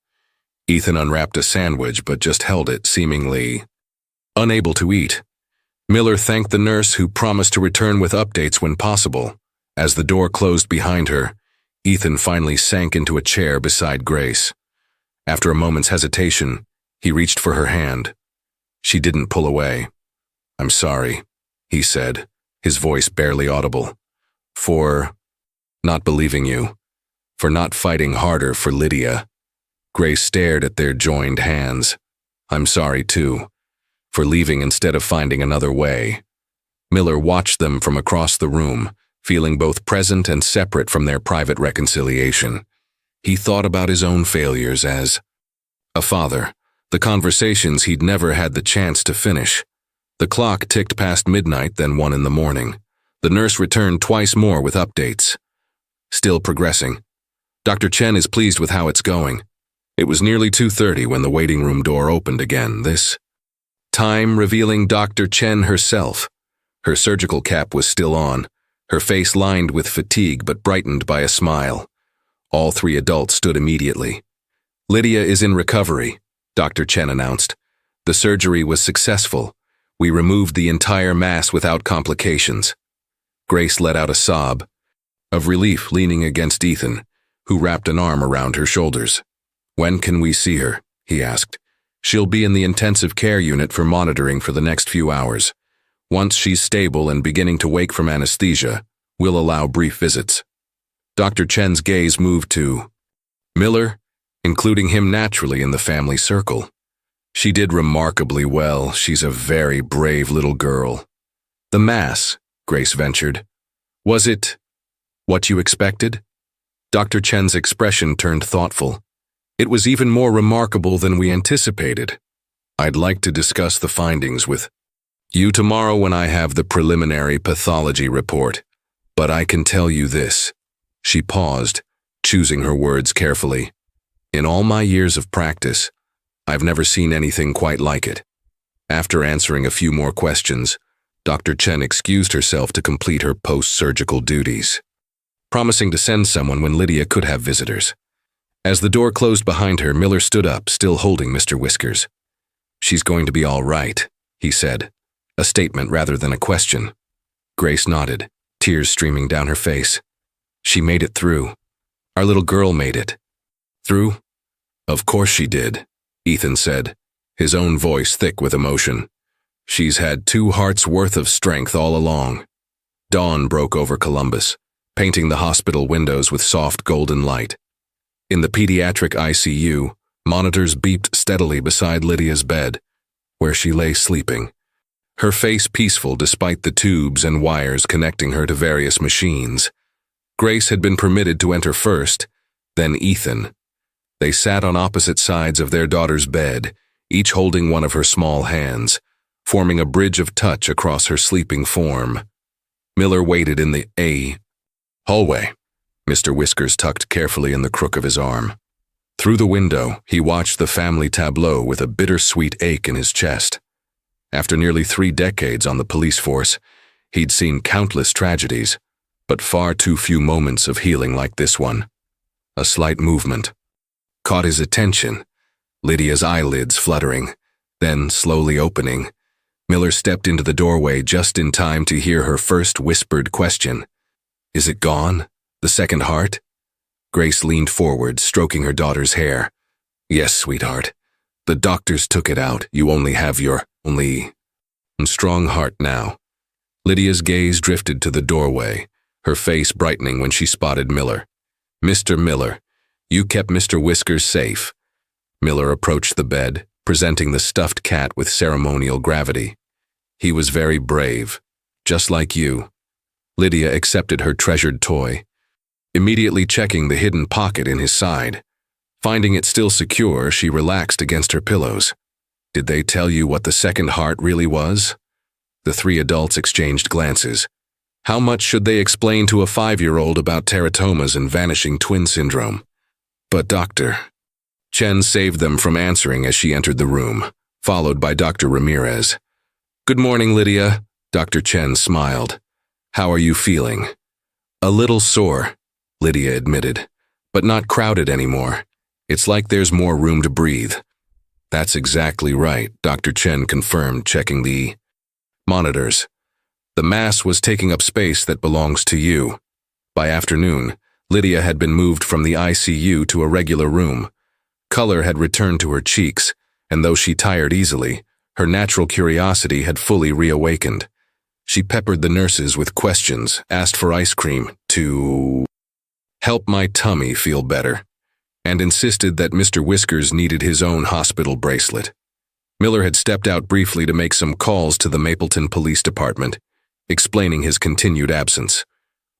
Ethan unwrapped a sandwich but just held it, seemingly unable to eat. Miller thanked the nurse who promised to return with updates when possible. As the door closed behind her, Ethan finally sank into a chair beside Grace. After a moment's hesitation, he reached for her hand. She didn't pull away. I'm sorry, he said, his voice barely audible. For not believing you. For not fighting harder for Lydia. Grace stared at their joined hands. I'm sorry, too. For leaving instead of finding another way. Miller watched them from across the room, feeling both present and separate from their private reconciliation. He thought about his own failures as a father, the conversations he'd never had the chance to finish. The clock ticked past midnight, then 1 in the morning. The nurse returned twice more with updates. Still progressing. Dr. Chen is pleased with how it's going. It was nearly 2:30 when the waiting room door opened again, this time revealing Dr. Chen herself. Her surgical cap was still on, her face lined with fatigue but brightened by a smile. All 3 adults stood immediately. "Lydia is in recovery," Dr. Chen announced. "The surgery was successful. We removed the entire mass without complications." Grace let out a sob of relief, leaning against Ethan, who wrapped an arm around her shoulders. "When can we see her?" he asked. "She'll be in the intensive care unit for monitoring for the next few hours. Once she's stable and beginning to wake from anesthesia, we'll allow brief visits." Dr. Chen's gaze moved to Miller, including him naturally in the family circle. "She did remarkably well. She's a very brave little girl." "The mass," Grace ventured. "Was it what you expected?" Dr. Chen's expression turned thoughtful. "It was even more remarkable than we anticipated. I'd like to discuss the findings with you tomorrow when I have the preliminary pathology report. But I can tell you this." She paused, choosing her words carefully. "In all my years of practice, I've never seen anything quite like it." After answering a few more questions, Dr. Chen excused herself to complete her post-surgical duties, promising to send someone when Lydia could have visitors. As the door closed behind her, Miller stood up, still holding Mr. Whiskers. "She's going to be all right," he said, a statement rather than a question. Grace nodded, tears streaming down her face. "She made it through. Our little girl made it." "Through?" "Of course she did," Ethan said, his own voice thick with emotion. "She's had 2 hearts' worth of strength all along." Dawn broke over Columbus, painting the hospital windows with soft golden light. In the pediatric ICU, monitors beeped steadily beside Lydia's bed, where she lay sleeping, her face peaceful despite the tubes and wires connecting her to various machines. Grace had been permitted to enter first, then Ethan. They sat on opposite sides of their daughter's bed, each holding one of her small hands, forming a bridge of touch across her sleeping form. Miller waited in the hallway, Mr. Whiskers tucked carefully in the crook of his arm. Through the window, he watched the family tableau with a bittersweet ache in his chest. After nearly 3 decades on the police force, he'd seen countless tragedies, but far too few moments of healing like this one. A slight movement caught his attention, Lydia's eyelids fluttering, then slowly opening. Miller stepped into the doorway just in time to hear her first whispered question. "Is it gone? The second heart?" Grace leaned forward, stroking her daughter's hair. "Yes, sweetheart. The doctors took it out. You only have your only strong heart now." Lydia's gaze drifted to the doorway, her face brightening when she spotted Miller. "Mr. Miller, you kept Mr. Whiskers safe." Miller approached the bed, presenting the stuffed cat with ceremonial gravity. "He was very brave, just like you." Lydia accepted her treasured toy, immediately checking the hidden pocket in his side. Finding it still secure, she relaxed against her pillows. "Did they tell you what the second heart really was?" The 3 adults exchanged glances. How much should they explain to a 5-year-old about teratomas and vanishing twin syndrome? But Dr. Chen saved them from answering as she entered the room, followed by Dr. Ramirez. "Good morning, Lydia," Dr. Chen smiled. "How are you feeling?" "A little sore," Lydia admitted, "but not crowded anymore. It's like there's more room to breathe." "That's exactly right," Dr. Chen confirmed, checking the monitors. "The mass was taking up space that belongs to you." By afternoon, Lydia had been moved from the ICU to a regular room. Color had returned to her cheeks, and though she tired easily, her natural curiosity had fully reawakened. She peppered the nurses with questions, asked for ice cream to help my tummy feel better, and insisted that Mr. Whiskers needed his own hospital bracelet. Miller had stepped out briefly to make some calls to the Mapleton Police Department. explaining his continued absence.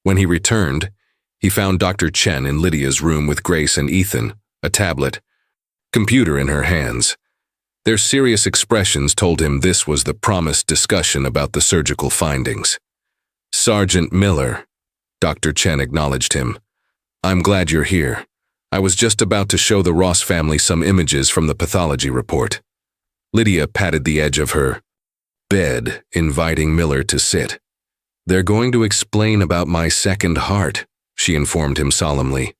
When he returned, he found Dr. Chen in Lydia's room with Grace and Ethan, a tablet, computer in her hands. Their serious expressions told him this was the promised discussion about the surgical findings. "Sergeant Miller," Dr. Chen acknowledged him. "I'm glad you're here. I was just about to show the Ross family some images from the pathology report." Lydia patted the edge of her bed, inviting Miller to sit. "They're going to explain about my second heart," she informed him solemnly.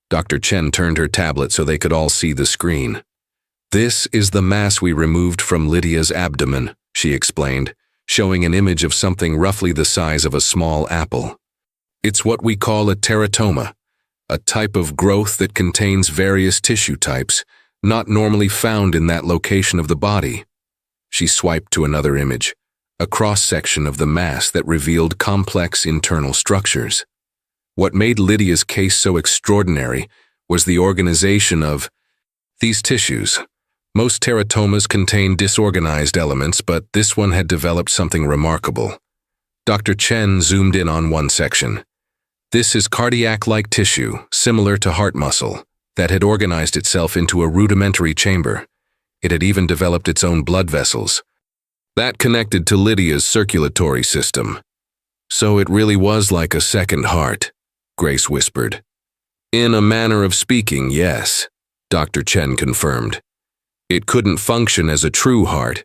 Dr. Chen turned her tablet so they could all see the screen. "This is the mass we removed from Lydia's abdomen," she explained, showing an image of something roughly the size of a small apple. "It's what we call a teratoma, a type of growth that contains various tissue types, not normally found in that location of the body." She swiped to another image, a cross-section of the mass that revealed complex internal structures. What made Lydia's case so extraordinary was the organization of these tissues. Most teratomas contain disorganized elements, but this one had developed something remarkable. Dr. Chen zoomed in on one section. This is cardiac-like tissue, similar to heart muscle, that had organized itself into a rudimentary chamber. It had even developed its own blood vessels. That connected to Lydia's circulatory system. "So it really was like a second heart," Grace whispered. "In a manner of speaking, yes," Dr. Chen confirmed. "It couldn't function as a true heart,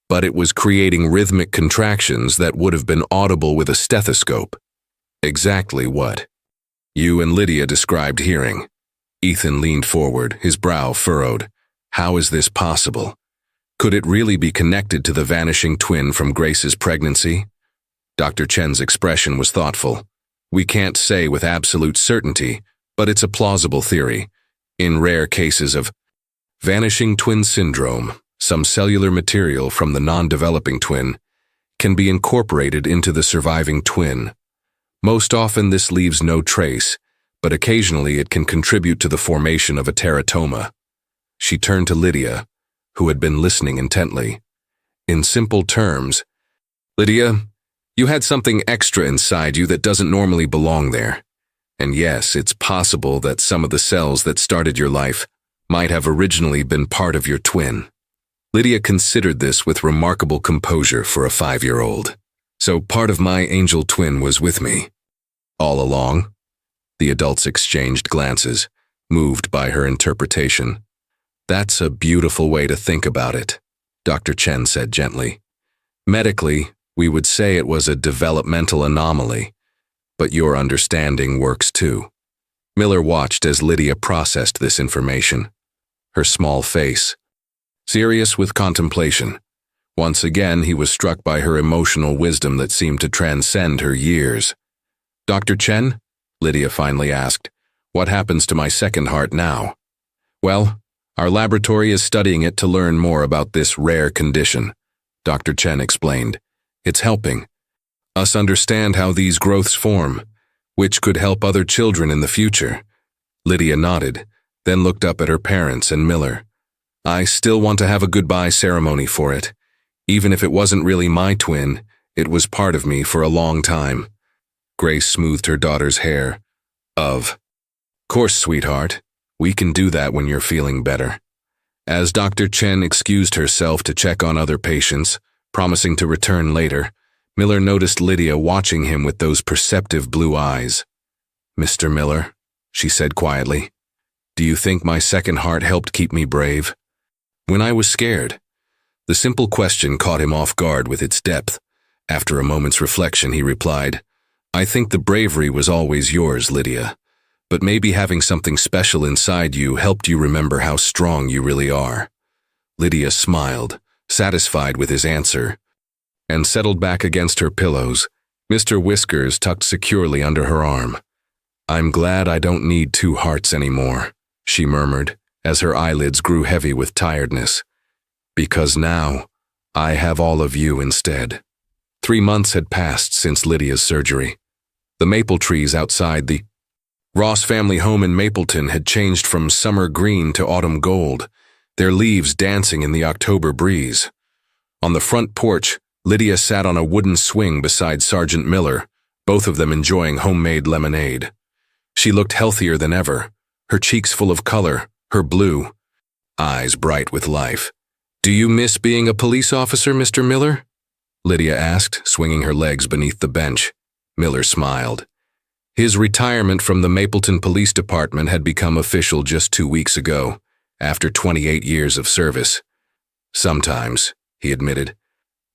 but it was creating rhythmic contractions that would have been audible with a stethoscope." "Exactly what you and Lydia described hearing." Ethan leaned forward, his brow furrowed. "How is this possible? Could it really be connected to the vanishing twin from Grace's pregnancy?" Dr. Chen's expression was thoughtful. "We can't say with absolute certainty, but it's a plausible theory. In rare cases of vanishing twin syndrome, some cellular material from the non-developing twin can be incorporated into the surviving twin. Most often this leaves no trace, but occasionally it can contribute to the formation of a teratoma." She turned to Lydia, who had been listening intently. "In simple terms, Lydia, you had something extra inside you that doesn't normally belong there. And yes, it's possible that some of the cells that started your life might have originally been part of your twin." Lydia considered this with remarkable composure for a 5-year-old. "So part of my angel twin was with me all along?" The adults exchanged glances, moved by her interpretation. "That's a beautiful way to think about it," Dr. Chen said gently. "Medically, we would say it was a developmental anomaly, but your understanding works too." Miller watched as Lydia processed this information, her small face serious with contemplation. Once again, he was struck by her emotional wisdom that seemed to transcend her years. "Dr. Chen?" Lydia finally asked. "What happens to my second heart now?" "Well, our laboratory is studying it to learn more about this rare condition," Dr. Chen explained. "It's helping us understand how these growths form, which could help other children in the future." Lydia nodded, then looked up at her parents and Miller. "I still want to have a goodbye ceremony for it. Even if it wasn't really my twin, it was part of me for a long time." Grace smoothed her daughter's hair. "Of course, sweetheart. We can do that when you're feeling better." As Dr. Chen excused herself to check on other patients, promising to return later, Miller noticed Lydia watching him with those perceptive blue eyes. "Mr. Miller," she said quietly, "do you think my second heart helped keep me brave when I was scared?" The simple question caught him off guard with its depth. After a moment's reflection, he replied, "I think the bravery was always yours, Lydia, but maybe having something special inside you helped you remember how strong you really are." Lydia smiled, satisfied with his answer, and settled back against her pillows, Mr. Whiskers tucked securely under her arm. "I'm glad I don't need 2 hearts anymore," she murmured, as her eyelids grew heavy with tiredness. "Because now, I have all of you instead." 3 months had passed since Lydia's surgery. The maple trees outside the Ross family home in Mapleton had changed from summer green to autumn gold, their leaves dancing in the October breeze. On the front porch, Lydia sat on a wooden swing beside Sergeant Miller, both of them enjoying homemade lemonade. She looked healthier than ever, her cheeks full of color, her blue eyes bright with life. "Do you miss being a police officer, Mr. Miller?" Lydia asked, swinging her legs beneath the bench. Miller smiled. His retirement from the Mapleton Police Department had become official just 2 weeks ago, after 28 years of service. "Sometimes," he admitted.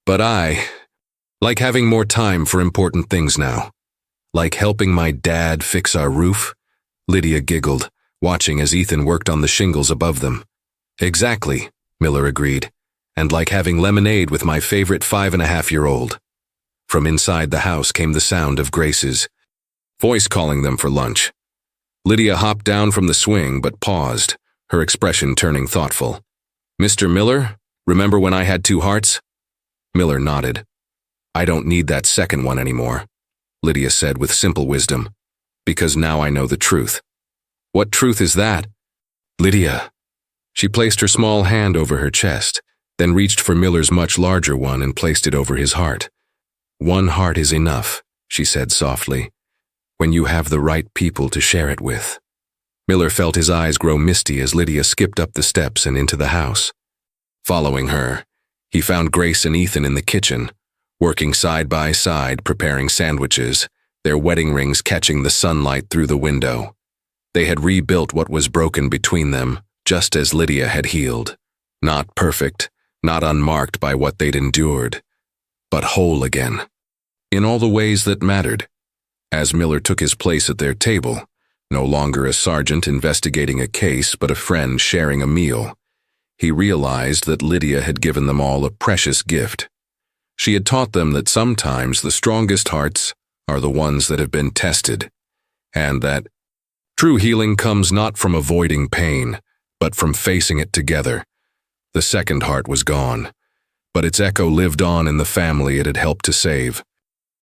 "But I like having more time for important things now. Like helping my dad fix our roof." Lydia giggled, watching as Ethan worked on the shingles above them. "Exactly," Miller agreed. "And like having lemonade with my favorite 5.5-year-old. From inside the house came the sound of Grace's voice calling them for lunch. Lydia hopped down from the swing but paused, her expression turning thoughtful. "Mr. Miller, remember when I had 2 hearts?" Miller nodded. "I don't need that second one anymore," Lydia said with simple wisdom, "because now I know the truth." "What truth is that?" "Lydia." She placed her small hand over her chest, then reached for Miller's much larger one and placed it over his heart. "One heart is enough," she said softly, "when you have the right people to share it with." Miller felt his eyes grow misty as Lydia skipped up the steps and into the house. Following her, he found Grace and Ethan in the kitchen, working side by side preparing sandwiches, their wedding rings catching the sunlight through the window. They had rebuilt what was broken between them, just as Lydia had healed. Not perfect, not unmarked by what they'd endured, but whole again, in all the ways that mattered. As Miller took his place at their table, no longer a sergeant investigating a case but a friend sharing a meal, he realized that Lydia had given them all a precious gift. She had taught them that sometimes the strongest hearts are the ones that have been tested, and that true healing comes not from avoiding pain, but from facing it together. The second heart was gone, but its echo lived on in the family it had helped to save.